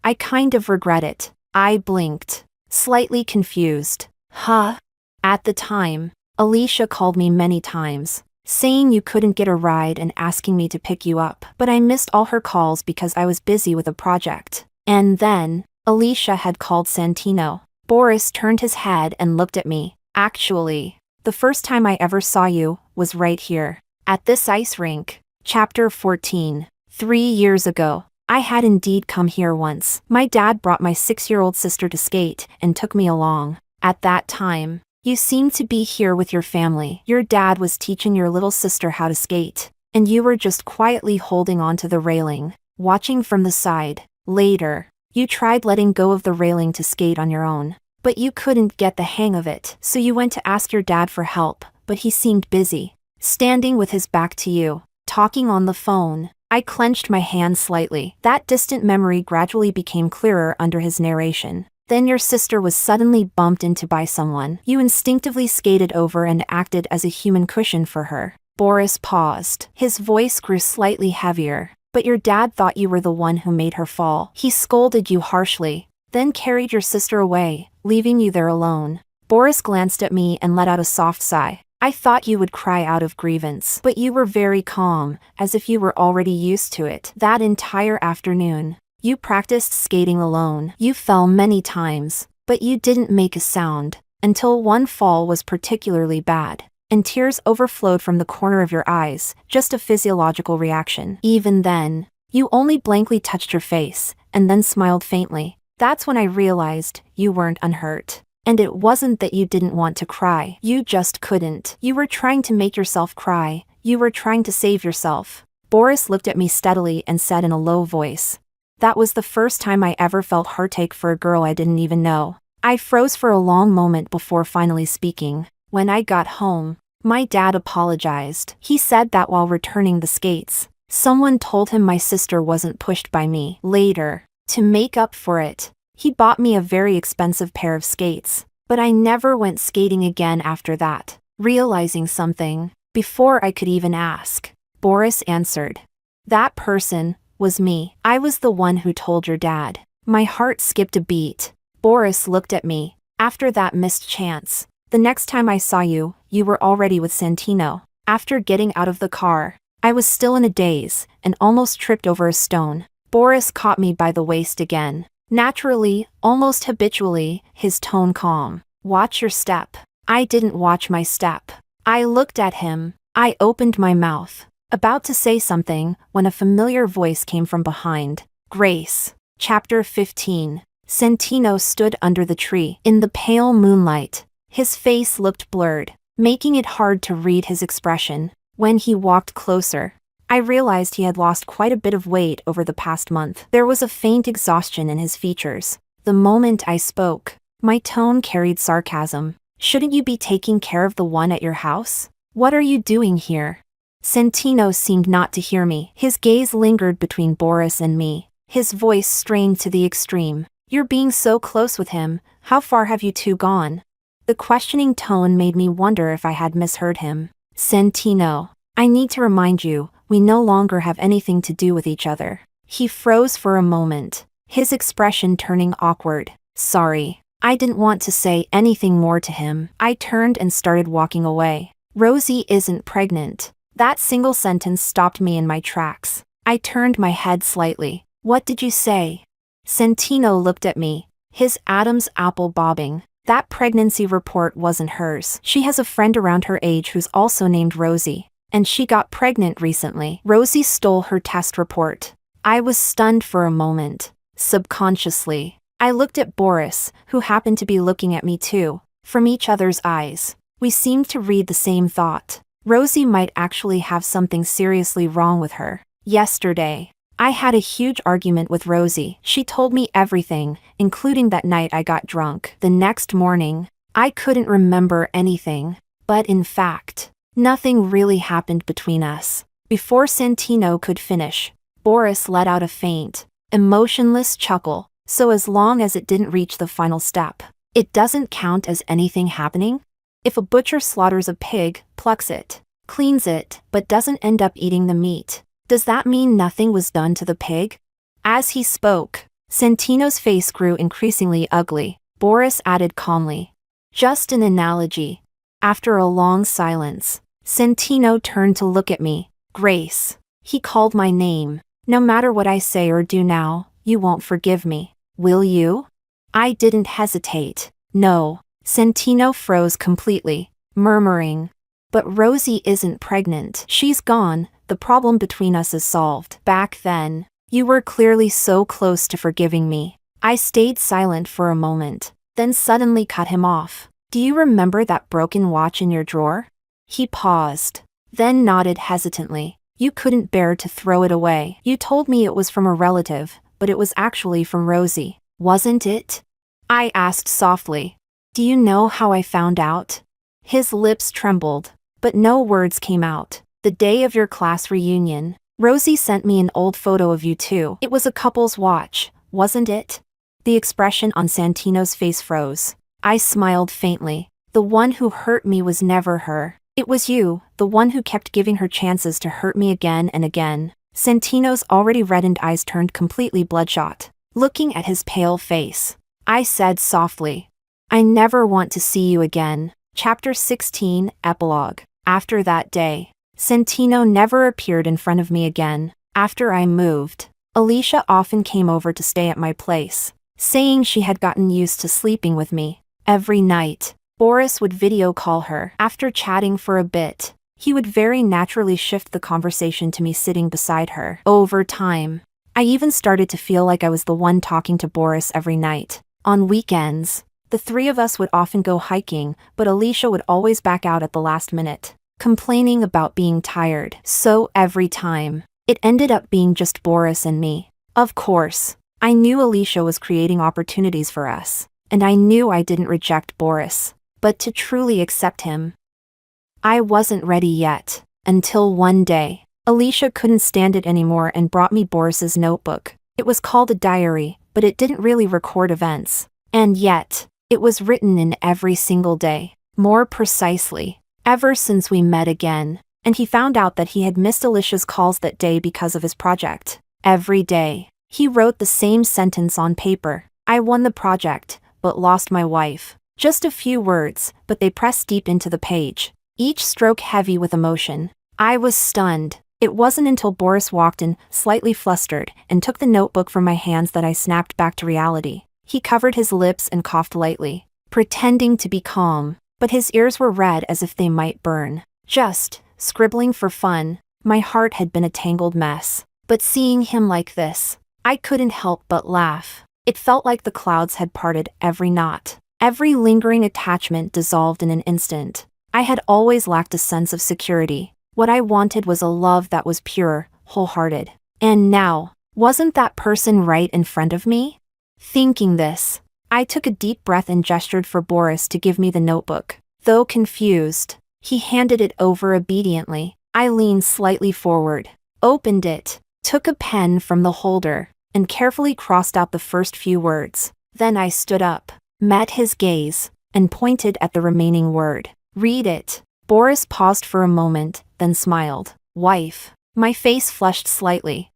I kind of regret it." I blinked, slightly confused. "Huh?" At the time, Alicia called me many times, saying you couldn't get a ride and asking me to pick you up. But I missed all her calls because I was busy with a project. And then, Alicia had called Santino. Boris turned his head and looked at me. "Actually, the first time I ever saw you was right here, at this ice rink." Chapter 14. 3 years ago, I had indeed come here once. My dad brought my 6-year-old sister to skate and took me along. At that time, you seemed to be here with your family. Your dad was teaching your little sister how to skate, and you were just quietly holding onto the railing, watching from the side. Later, you tried letting go of the railing to skate on your own, but you couldn't get the hang of it, so you went to ask your dad for help, but he seemed busy, standing with his back to you, talking on the phone. I clenched my hand slightly. That distant memory gradually became clearer under his narration. Then your sister was suddenly bumped into by someone. You instinctively skated over and acted as a human cushion for her. Boris paused. His voice grew slightly heavier. But your dad thought you were the one who made her fall. He scolded you harshly, then carried your sister away, leaving you there alone. Boris glanced at me and let out a soft sigh. I thought you would cry out of grievance, but you were very calm, as if you were already used to it. That entire afternoon, you practiced skating alone. You fell many times, but you didn't make a sound, until one fall was particularly bad, and tears overflowed from the corner of your eyes, just a physiological reaction. Even then, you only blankly touched your face, and then smiled faintly. That's when I realized you weren't unhurt. And it wasn't that you didn't want to cry, you just couldn't. You were trying to make yourself cry, you were trying to save yourself. Boris looked at me steadily and said in a low voice. That was the first time I ever felt heartache for a girl I didn't even know. I froze for a long moment before finally speaking. When I got home, my dad apologized. He said that while returning the skates, someone told him my sister wasn't pushed by me. Later, to make up for it, he bought me a very expensive pair of skates. But I never went skating again after that. Realizing something, before I could even ask, Boris answered. That person was me. I was the one who told your dad. My heart skipped a beat. Boris looked at me. After that missed chance, the next time I saw you, you were already with Santino. After getting out of the car, I was still in a daze and almost tripped over a stone. Boris caught me by the waist again. Naturally, almost habitually, his tone calm. Watch your step. I didn't watch my step. I looked at him. I opened my mouth, about to say something, when a familiar voice came from behind. Grace. Chapter 15. Santino stood under the tree. In the pale moonlight, his face looked blurred, making it hard to read his expression. When he walked closer, I realized he had lost quite a bit of weight over the past month. There was a faint exhaustion in his features. The moment I spoke, my tone carried sarcasm. Shouldn't you be taking care of the one at your house? What are you doing here? Santino seemed not to hear me. His gaze lingered between Boris and me. His voice strained to the extreme. You're being so close with him, how far have you two gone? The questioning tone made me wonder if I had misheard him. Santino, I need to remind you, we no longer have anything to do with each other. He froze for a moment, his expression turning awkward. Sorry, I didn't want to say anything more to him. I turned and started walking away. Rosie isn't pregnant. That single sentence stopped me in my tracks. I turned my head slightly. What did you say? Santino looked at me, his Adam's apple bobbing. That pregnancy report wasn't hers. She has a friend around her age who's also named Rosie, and she got pregnant recently. Rosie stole her test report. I was stunned for a moment. Subconsciously, I looked at Boris, who happened to be looking at me too. From each other's eyes, we seemed to read the same thought. Rosie might actually have something seriously wrong with her. Yesterday, I had a huge argument with Rosie. She told me everything, including that night I got drunk. The next morning, I couldn't remember anything. But in fact, nothing really happened between us. Before Santino could finish, Boris let out a faint, emotionless chuckle. So as long as it didn't reach the final step, it doesn't count as anything happening? If a butcher slaughters a pig, plucks it, cleans it, but doesn't end up eating the meat, does that mean nothing was done to the pig? As he spoke, Santino's face grew increasingly ugly. Boris added calmly, just an analogy. After a long silence, Santino turned to look at me. Grace. He called my name. No matter what I say or do now, you won't forgive me, will you? I didn't hesitate. No. Santino froze completely, murmuring, but Rosie isn't pregnant. She's gone. The problem between us is solved. Back then, you were clearly so close to forgiving me. I stayed silent for a moment, then suddenly cut him off. Do you remember that broken watch in your drawer? He paused, then nodded hesitantly. You couldn't bear to throw it away. You told me it was from a relative, but it was actually from Rosie, wasn't it? I asked softly. Do you know how I found out? His lips trembled, but no words came out. The day of your class reunion, Rosie sent me an old photo of you two. It was a couple's watch, wasn't it? The expression on Santino's face froze. I smiled faintly. The one who hurt me was never her. It was you, the one who kept giving her chances to hurt me again and again. Santino's already reddened eyes turned completely bloodshot. Looking at his pale face, I said softly, I never want to see you again. Chapter 16, Epilogue. After that day, Santino never appeared in front of me again. After I moved, Alicia often came over to stay at my place, saying she had gotten used to sleeping with me. Every night, Boris would video call her. After chatting for a bit, he would very naturally shift the conversation to me sitting beside her. Over time, I even started to feel like I was the one talking to Boris every night. On weekends, the three of us would often go hiking, but Alicia would always back out at the last minute, complaining about being tired. So every time, it ended up being just Boris and me. Of course, I knew Alicia was creating opportunities for us, and I knew I didn't reject Boris, but to truly accept him, I wasn't ready yet, until one day, Alicia couldn't stand it anymore and brought me Boris's notebook. It was called a diary, but it didn't really record events. And yet, it was written in every single day. More precisely, ever since we met again, and he found out that he had missed Alicia's calls that day because of his project. Every day, he wrote the same sentence on paper. I won the project, but lost my wife. Just a few words, but they pressed deep into the page, each stroke heavy with emotion. I was stunned. It wasn't until Boris walked in, slightly flustered, and took the notebook from my hands that I snapped back to reality. He covered his lips and coughed lightly, pretending to be calm, but his ears were red as if they might burn. Just scribbling for fun. My heart had been a tangled mess. But seeing him like this, I couldn't help but laugh. It felt like the clouds had parted every knot. Every lingering attachment dissolved in an instant. I had always lacked a sense of security. What I wanted was a love that was pure, wholehearted. And now, wasn't that person right in front of me? Thinking this, I took a deep breath and gestured for Boris to give me the notebook. Though confused, he handed it over obediently. I leaned slightly forward, opened it, took a pen from the holder, and carefully crossed out the first few words. Then I stood up, met his gaze, and pointed at the remaining word. Read it. Boris paused for a moment, then smiled. Wife. My face flushed slightly.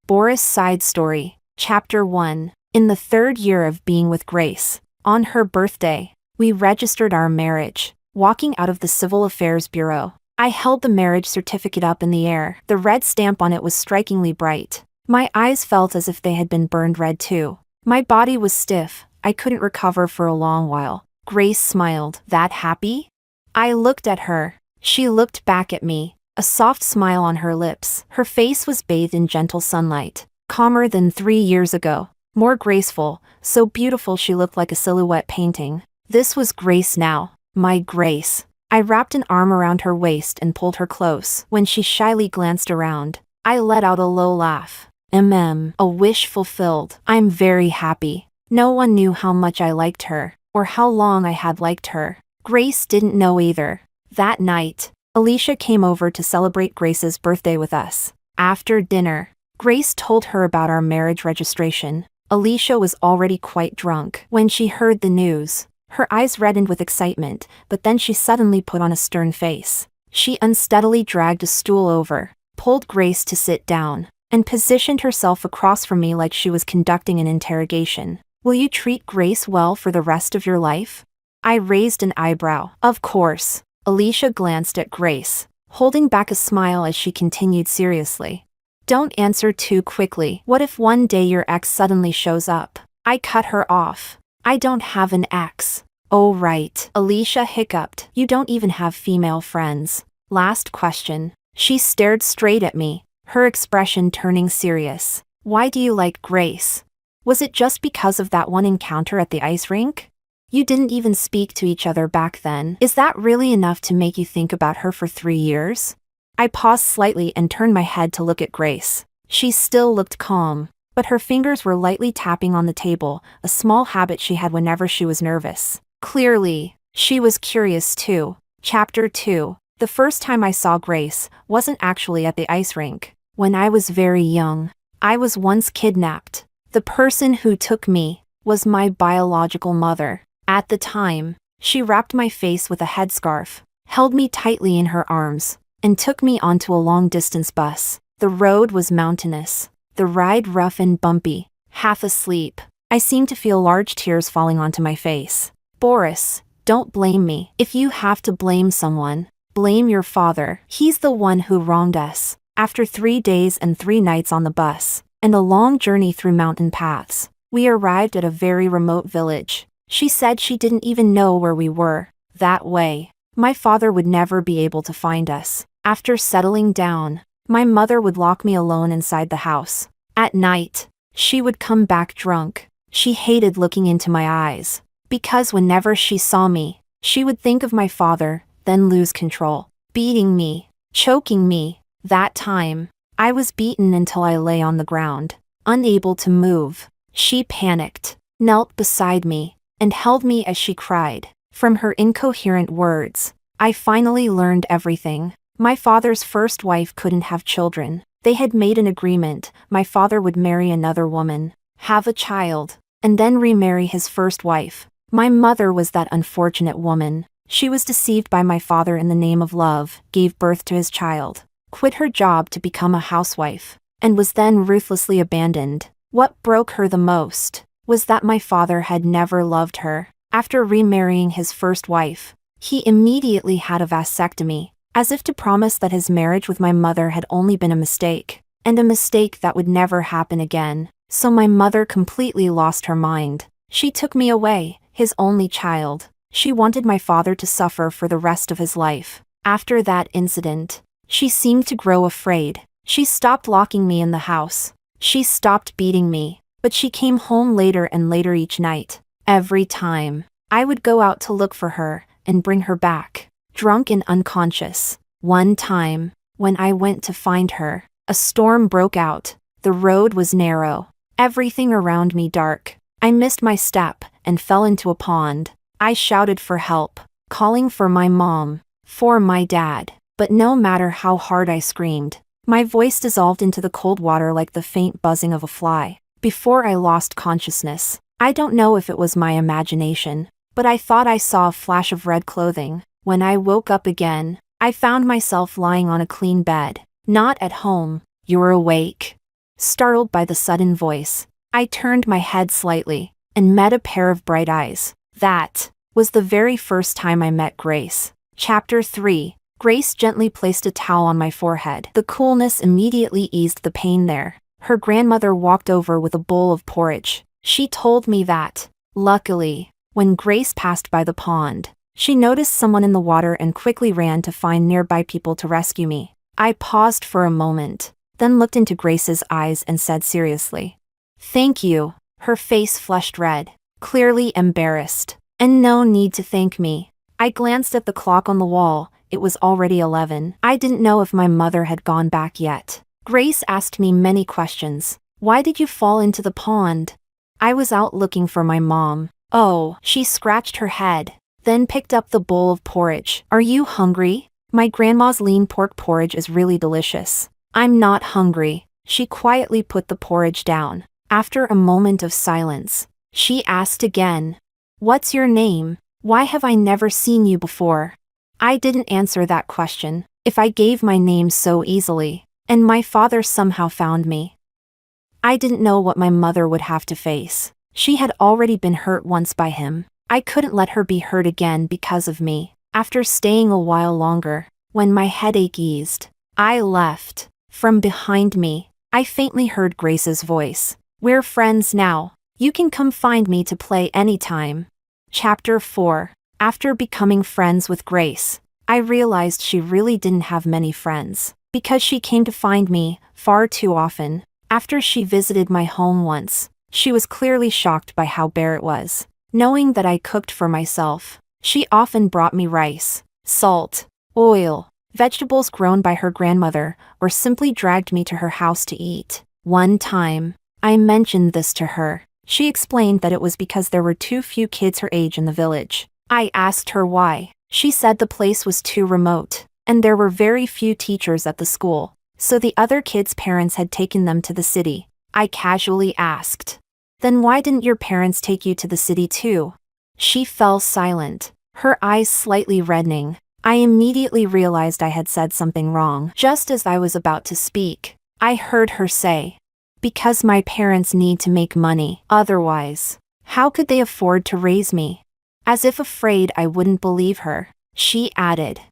Boris' side story. Chapter 1. In the third year of being with Grace, on her birthday, we registered our marriage, walking out of the Civil Affairs Bureau. I held the marriage certificate up in the air. The red stamp on it was strikingly bright. My eyes felt as if they had been burned red too. My body was stiff. I couldn't recover for a long while. Grace smiled. That happy? I looked at her. She looked back at me, a soft smile on her lips. Her face was bathed in gentle sunlight, calmer than 3 years ago, more graceful, so beautiful she looked like a silhouette painting. This was Grace now, my Grace. I wrapped an arm around her waist and pulled her close. When she shyly glanced around, I let out a low laugh. A wish fulfilled. I'm very happy. No one knew how much I liked her, or how long I had liked her. Grace didn't know either. That night, Alicia came over to celebrate Grace's birthday with us. After dinner, Grace told her about our marriage registration. Alicia was already quite drunk when she heard the news. Her eyes reddened with excitement, but then she suddenly put on a stern face. She unsteadily dragged a stool over, pulled Grace to sit down, and positioned herself across from me like she was conducting an interrogation. Will you treat Grace well for the rest of your life? I raised an eyebrow. Of course. Alicia glanced at Grace, holding back a smile as she continued seriously. Don't answer too quickly. What if one day your ex suddenly shows up? I cut her off. I don't have an ex. Oh right. Alicia hiccuped. You don't even have female friends. Last question. She stared straight at me, her expression turning serious. Why do you like Grace? Was it just because of that one encounter at the ice rink? You didn't even speak to each other back then. Is that really enough to make you think about her for 3 years? I paused slightly and turned my head to look at Grace. She still looked calm, but her fingers were lightly tapping on the table, a small habit she had whenever she was nervous. Clearly, she was curious too. Chapter 2. The first time I saw Grace wasn't actually at the ice rink. When I was very young, I was once kidnapped. The person who took me was my biological mother. At the time, she wrapped my face with a headscarf, held me tightly in her arms, and took me onto a long-distance bus. The road was mountainous, the ride rough and bumpy. Half asleep, I seemed to feel large tears falling onto my face. Boris, don't blame me. If you have to blame someone, blame your father. He's the one who wronged us. After 3 days and 3 nights on the bus, and a long journey through mountain paths, we arrived at a very remote village. She said she didn't even know where we were. That way, my father would never be able to find us. After settling down, my mother would lock me alone inside the house. At night, she would come back drunk. She hated looking into my eyes, because whenever she saw me, she would think of my father, then lose control, beating me, choking me. That time, I was beaten until I lay on the ground, unable to move. She panicked, knelt beside me, and held me as she cried. From her incoherent words, I finally learned everything. My father's first wife couldn't have children. They had made an agreement. My father would marry another woman, have a child, and then remarry his first wife. My mother was that unfortunate woman. She was deceived by my father in the name of love, gave birth to his child, quit her job to become a housewife, and was then ruthlessly abandoned. What broke her the most was that my father had never loved her. After remarrying his first wife, he immediately had a vasectomy, as if to promise that his marriage with my mother had only been a mistake, and a mistake that would never happen again. So my mother completely lost her mind. She took me away, his only child. She wanted my father to suffer for the rest of his life. After that incident, she seemed to grow afraid. She stopped locking me in the house. She stopped beating me, but she came home later and later each night. Every time, I would go out to look for her and bring her back, drunk and unconscious. One time, when I went to find her, a storm broke out. The road was narrow, everything around me dark. I missed my step and fell into a pond. I shouted for help, calling for my mom, for my dad, but no matter how hard I screamed, my voice dissolved into the cold water like the faint buzzing of a fly. Before I lost consciousness, I don't know if it was my imagination, but I thought I saw a flash of red clothing. When I woke up again, I found myself lying on a clean bed. Not at home. You're awake. Startled by the sudden voice, I turned my head slightly and met a pair of bright eyes. That was the very first time I met Grace. Chapter 3. Grace gently placed a towel on my forehead. The coolness immediately eased the pain there. Her grandmother walked over with a bowl of porridge. She told me that, luckily, when Grace passed by the pond, she noticed someone in the water and quickly ran to find nearby people to rescue me. I paused for a moment, then looked into Grace's eyes and said seriously, "Thank you." Her face flushed red, clearly embarrassed. "And no need to thank me." I glanced at the clock on the wall. It was already 11. I didn't know if my mother had gone back yet. Grace asked me many questions. "Why did you fall into the pond?" "I was out looking for my mom." "Oh." She scratched her head, then picked up the bowl of porridge. "Are you hungry? My grandma's lean pork porridge is really delicious." "I'm not hungry." She quietly put the porridge down. After a moment of silence, she asked again, "What's your name? Why have I never seen you before?" I didn't answer that question. If I gave my name so easily, and my father somehow found me, I didn't know what my mother would have to face. She had already been hurt once by him. I couldn't let her be hurt again because of me. After staying a while longer, when my headache eased, I left. From behind me, I faintly heard Grace's voice. "We're friends now. You can come find me to play anytime." Chapter 4. After becoming friends with Grace, I realized she really didn't have many friends, because she came to find me far too often. After she visited my home once, she was clearly shocked by how bare it was. Knowing that I cooked for myself, she often brought me rice, salt, oil, vegetables grown by her grandmother, or simply dragged me to her house to eat. One time, I mentioned this to her. She explained that it was because there were too few kids her age in the village. I asked her why. She said the place was too remote, and there were very few teachers at the school, so the other kids' parents had taken them to the city. I casually asked, "Then why didn't your parents take you to the city too?" She fell silent, her eyes slightly reddening. I immediately realized I had said something wrong. Just as I was about to speak, I heard her say, "Because my parents need to make money. Otherwise, how could they afford to raise me?" As if afraid I wouldn't believe her, she added,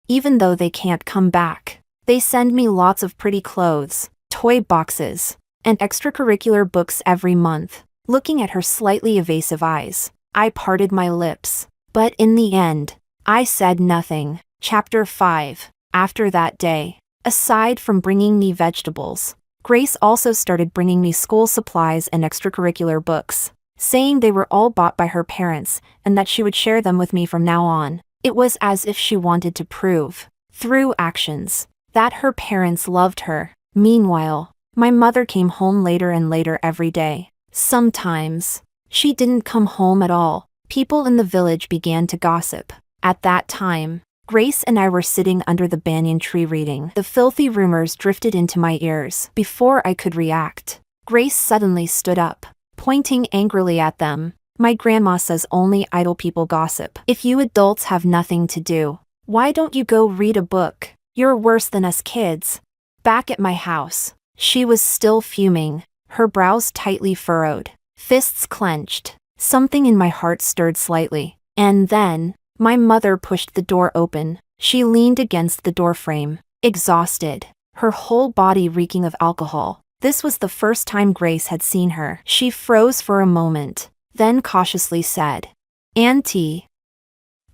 "Even though they can't come back, they send me lots of pretty clothes, toy boxes, and extracurricular books every month." Looking at her slightly evasive eyes, I parted my lips, but in the end, I said nothing. Chapter 5. After that day, aside from bringing me vegetables, Grace also started bringing me school supplies and extracurricular books, saying they were all bought by her parents and that she would share them with me from now on. It was as if she wanted to prove, through actions, that her parents loved her. Meanwhile, my mother came home later and later every day. Sometimes, she didn't come home at all. People in the village began to gossip. At that time, Grace and I were sitting under the banyan tree reading. The filthy rumors drifted into my ears. Before I could react, Grace suddenly stood up, pointing angrily at them. My grandma says only idle people gossip. If you adults have nothing to do, why don't you go read a book? You're worse than us kids. Back at my house, she was still fuming, her brows tightly furrowed, fists clenched. Something in my heart stirred slightly. And then, my mother pushed the door open. She leaned against the doorframe, exhausted, her whole body reeking of alcohol. This was the first time Grace had seen her. She froze for a moment, then cautiously said, "Auntie,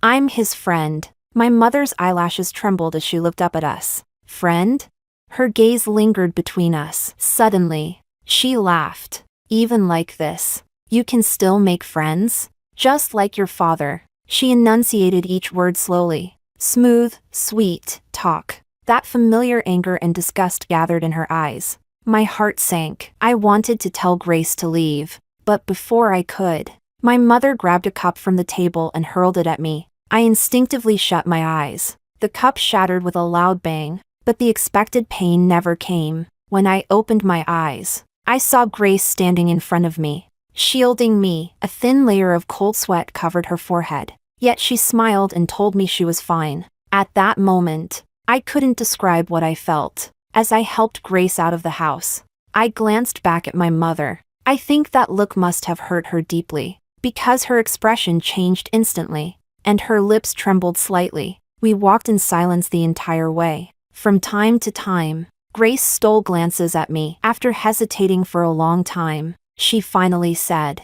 I'm his friend." My mother's eyelashes trembled as she looked up at us. "Friend?" Her gaze lingered between us. Suddenly, she laughed. "Even like this, you can still make friends? Just like your father." She enunciated each word slowly. Smooth, sweet talk. That familiar anger and disgust gathered in her eyes. My heart sank. I wanted to tell Grace to leave, but before I could, my mother grabbed a cup from the table and hurled it at me. I instinctively shut my eyes. The cup shattered with a loud bang, but the expected pain never came. When I opened my eyes, I saw Grace standing in front of me, shielding me. A thin layer of cold sweat covered her forehead, yet she smiled and told me she was fine. At that moment, I couldn't describe what I felt. As I helped Grace out of the house, I glanced back at my mother. I think that look must have hurt her deeply, because her expression changed instantly, and her lips trembled slightly. We walked in silence the entire way. From time to time, Grace stole glances at me. After hesitating for a long time, she finally said,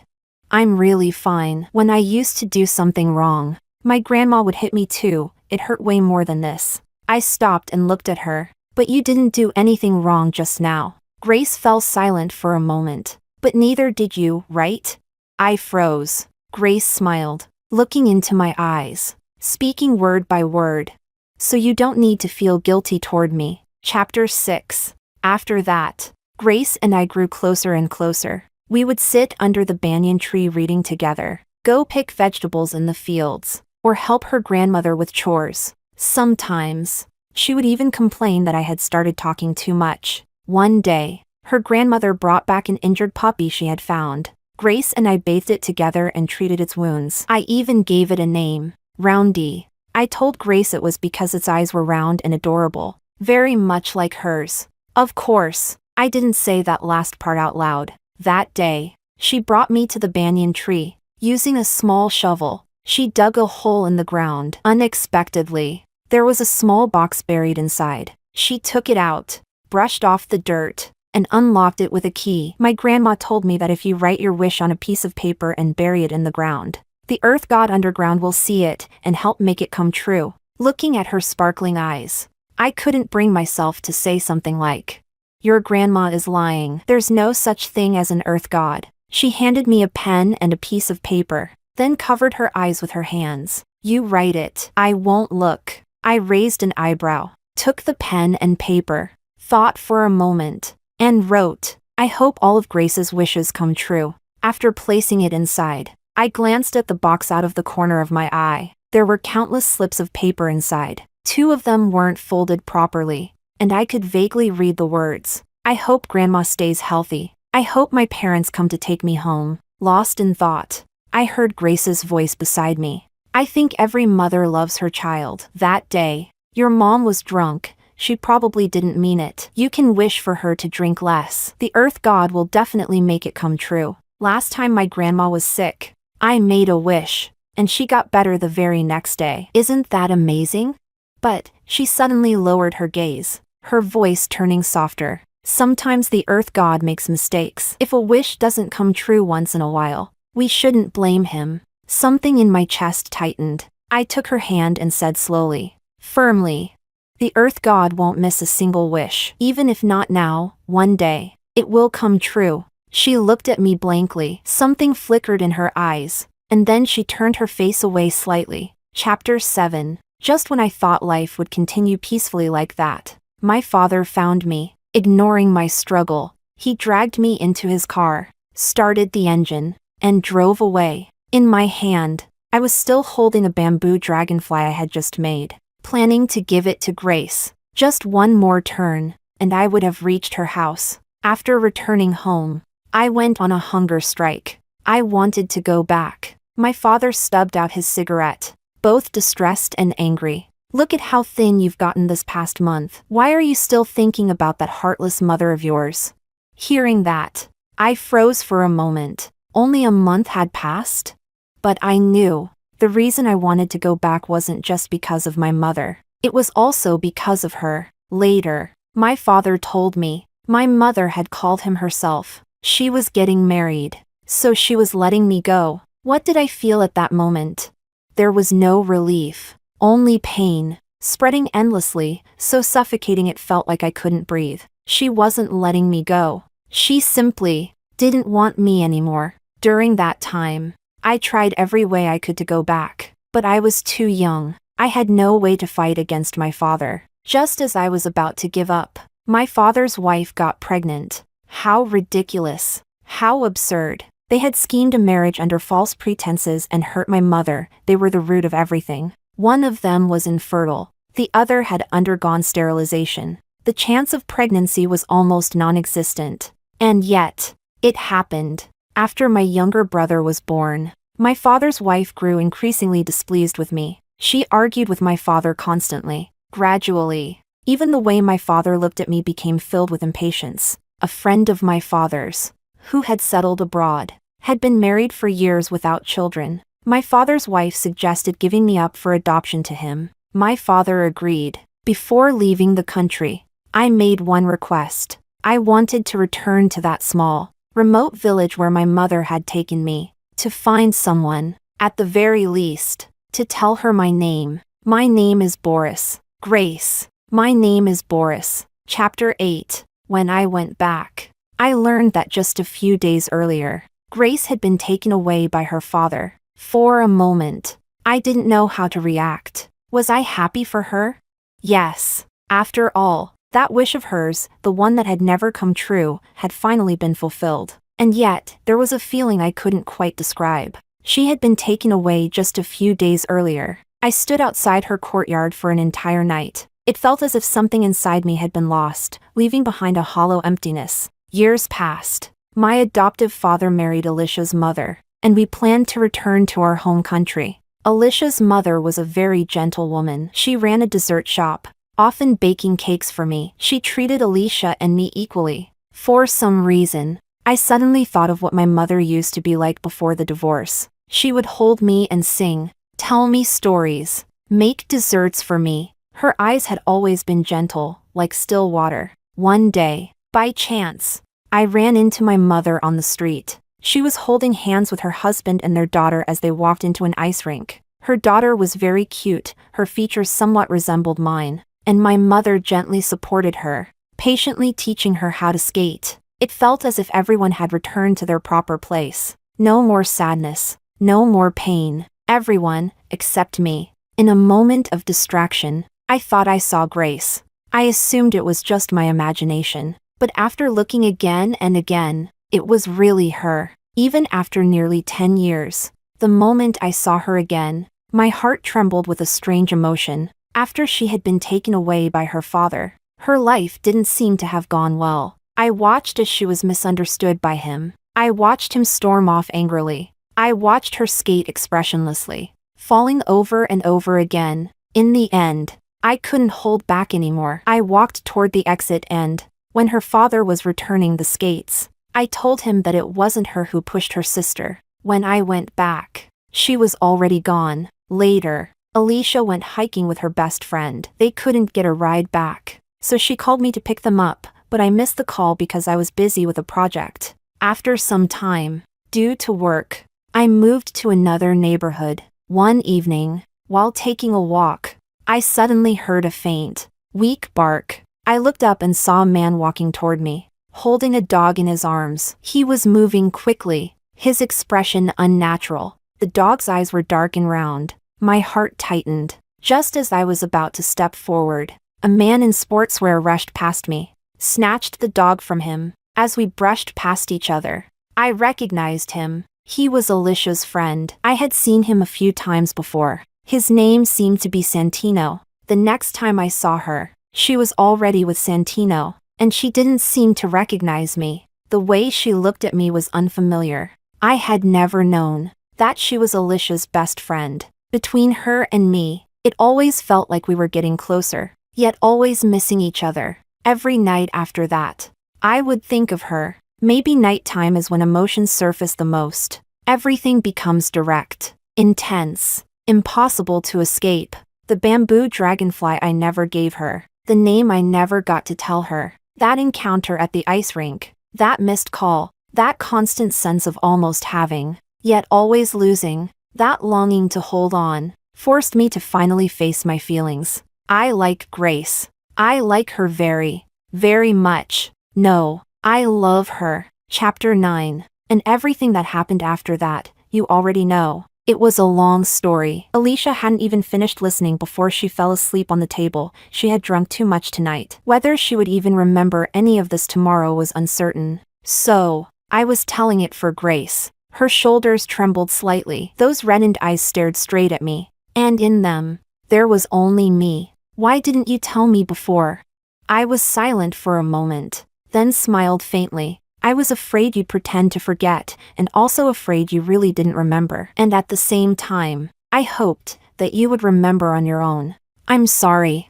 "I'm really fine." When I used to do something wrong, my grandma would hit me too. It hurt way more than this. I stopped and looked at her. "But you didn't do anything wrong just now." Grace fell silent for a moment. "But neither did you, right?" I froze. Grace smiled, looking into my eyes, speaking word by word. "So you don't need to feel guilty toward me." Chapter 6. After that, Grace and I grew closer and closer. We would sit under the banyan tree reading together, go pick vegetables in the fields, or help her grandmother with chores. Sometimes, she would even complain that I had started talking too much. One day, her grandmother brought back an injured puppy she had found. Grace and I bathed it together and treated its wounds. I even gave it a name, Roundy. I told Grace it was because its eyes were round and adorable, very much like hers. Of course, I didn't say that last part out loud. That day, she brought me to the banyan tree. Using a small shovel, she dug a hole in the ground. Unexpectedly, there was a small box buried inside. She took it out, brushed off the dirt, and unlocked it with a key. My grandma told me that if you write your wish on a piece of paper and bury it in the ground, the earth god underground will see it and help make it come true. Looking at her sparkling eyes, I couldn't bring myself to say something like, "Your grandma is lying. There's no such thing as an earth god." She handed me a pen and a piece of paper, then covered her eyes with her hands. "You write it." "I won't look." I raised an eyebrow, took the pen and paper, thought for a moment, and wrote, "I hope all of Grace's wishes come true." After placing it inside, I glanced at the box out of the corner of my eye. There were countless slips of paper inside. 2 of them weren't folded properly, and I could vaguely read the words. "I hope Grandma stays healthy. I hope my parents come to take me home." Lost in thought, I heard Grace's voice beside me. "I think every mother loves her child." That day, "Your mom was drunk. She probably didn't mean it. You can wish for her to drink less. The earth god will definitely make it come true." Last time my grandma was sick, I made a wish, and she got better the very next day. Isn't that amazing? But, she suddenly lowered her gaze, her voice turning softer. "Sometimes the earth god makes mistakes. If a wish doesn't come true once in a while, we shouldn't blame him." Something in my chest tightened. I took her hand and said slowly, firmly, The Earth God won't miss a single wish. Even if not now, one day, it will come true. She looked at me blankly. Something flickered in her eyes, and then she turned her face away slightly. Chapter 7. Just when I thought life would continue peacefully like that, my father found me. Ignoring my struggle, he dragged me into his car, started the engine, and drove away. In my hand, I was still holding a bamboo dragonfly I had just made, planning to give it to Grace. Just one more turn, and I would have reached her house. After returning home, I went on a hunger strike. I wanted to go back. My father stubbed out his cigarette, both distressed and angry. Look at how thin you've gotten this past month. Why are you still thinking about that heartless mother of yours? Hearing that, I froze for a moment. Only a month had passed? But I knew. The reason I wanted to go back wasn't just because of my mother. It was also because of her. Later, my father told me, my mother had called him herself. She was getting married, so she was letting me go. What did I feel at that moment? There was no relief. Only pain, spreading endlessly, so suffocating it felt like I couldn't breathe. She wasn't letting me go. She simply didn't want me anymore. During that time, I tried every way I could to go back, but I was too young. I had no way to fight against my father. Just as I was about to give up, my father's wife got pregnant. How ridiculous. How absurd. They had schemed a marriage under false pretenses and hurt my mother. They were the root of everything. One of them was infertile. The other had undergone sterilization. The chance of pregnancy was almost non-existent. And yet, it happened. After my younger brother was born, my father's wife grew increasingly displeased with me. She argued with my father constantly. Gradually, even the way my father looked at me became filled with impatience. A friend of my father's, who had settled abroad, had been married for years without children. My father's wife suggested giving me up for adoption to him. My father agreed. Before leaving the country, I made one request. I wanted to return to that small, remote village where my mother had taken me, to find someone, at the very least, to tell her my name. My name is Boris. Grace. My name is Boris. Chapter 8. When I went back, I learned that just a few days earlier, Grace had been taken away by her father. For a moment, I didn't know how to react. Was I happy for her? Yes. After all, that wish of hers, the one that had never come true, had finally been fulfilled. And yet, there was a feeling I couldn't quite describe. She had been taken away just a few days earlier. I stood outside her courtyard for an entire night. It felt as if something inside me had been lost, leaving behind a hollow emptiness. Years passed. My adoptive father married Alicia's mother, and we planned to return to our home country. Alicia's mother was a very gentle woman. She ran a dessert shop, often baking cakes for me. She treated Alicia and me equally. For some reason, I suddenly thought of what my mother used to be like before the divorce. She would hold me and sing, tell me stories, make desserts for me. Her eyes had always been gentle, like still water. One day, by chance, I ran into my mother on the street. She was holding hands with her husband and their daughter as they walked into an ice rink. Her daughter was very cute, her features somewhat resembled mine, and my mother gently supported her, patiently teaching her how to skate. It felt as if everyone had returned to their proper place. No more sadness, no more pain. Everyone, except me. In a moment of distraction, I thought I saw Grace. I assumed it was just my imagination, but after looking again and again, it was really her. Even after nearly 10 years, the moment I saw her again, my heart trembled with a strange emotion. After she had been taken away by her father, her life didn't seem to have gone well. I watched as she was misunderstood by him. I watched him storm off angrily. I watched her skate expressionlessly, falling over and over again. In the end, I couldn't hold back anymore. I walked toward the exit and, when her father was returning the skates, I told him that it wasn't her who pushed her sister. When I went back, she was already gone. Later, Alicia went hiking with her best friend. They couldn't get a ride back, so she called me to pick them up, but I missed the call because I was busy with a project. After some time, due to work, I moved to another neighborhood. One evening, while taking a walk, I suddenly heard a faint, Weak bark. I looked up and saw a man walking toward me, holding a dog in his arms. He was moving quickly, his expression unnatural. The dog's eyes were dark and round. My heart tightened. Just as I was about to step forward, a man in sportswear rushed past me, snatched the dog from him. As we brushed past each other, I recognized him. He was Alicia's friend. I had seen him a few times before. His name seemed to be Santino. The next time I saw her, she was already with Santino, and she didn't seem to recognize me. The way she looked at me was unfamiliar. I had never known that she was Alicia's best friend. Between her and me, it always felt like we were getting closer, yet always missing each other. Every night after that, I would think of her. Maybe nighttime is when emotions surface the most. Everything becomes direct, intense, impossible to escape. The bamboo dragonfly I never gave her, the name I never got to tell her, that encounter at the ice rink, that missed call, that constant sense of almost having, yet always losing, that longing to hold on, forced me to finally face my feelings. I like Grace. I like her very, very much. No, I love her. Chapter 9. And everything that happened after that, you already know. It was a long story. Alicia hadn't even finished listening before she fell asleep on the table. She had drunk too much tonight. Whether she would even remember any of this tomorrow was uncertain. So, I was telling it for Grace. Her shoulders trembled slightly. Those reddened eyes stared straight at me. And in them, there was only me. Why didn't you tell me before? I was silent for a moment, then smiled faintly. I was afraid you'd pretend to forget, and also afraid you really didn't remember. And at the same time, I hoped that you would remember on your own. I'm sorry.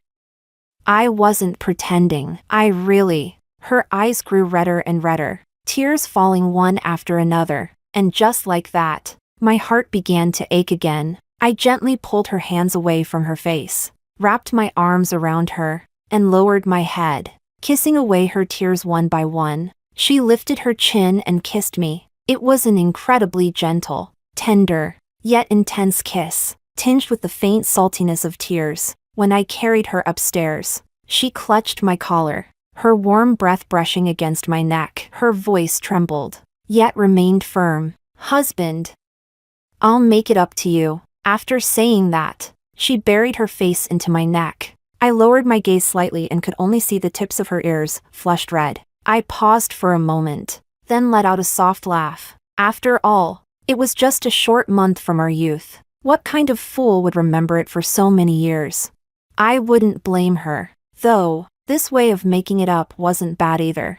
I wasn't pretending. I really. Her eyes grew redder and redder, tears falling one after another. And just like that, my heart began to ache again. I gently pulled her hands away from her face, wrapped my arms around her, and lowered my head, kissing away her tears one by one. She lifted her chin and kissed me. It was an incredibly gentle, tender, yet intense kiss, tinged with the faint saltiness of tears. When I carried her upstairs, she clutched my collar, her warm breath brushing against my neck. Her voice trembled, yet remained firm. Husband, I'll make it up to you. After saying that, she buried her face into my neck. I lowered my gaze slightly and could only see the tips of her ears, flushed red. I paused for a moment, then let out a soft laugh. After all, it was just a short month from our youth. What kind of fool would remember it for so many years? I wouldn't blame her, though. This way of making it up wasn't bad either.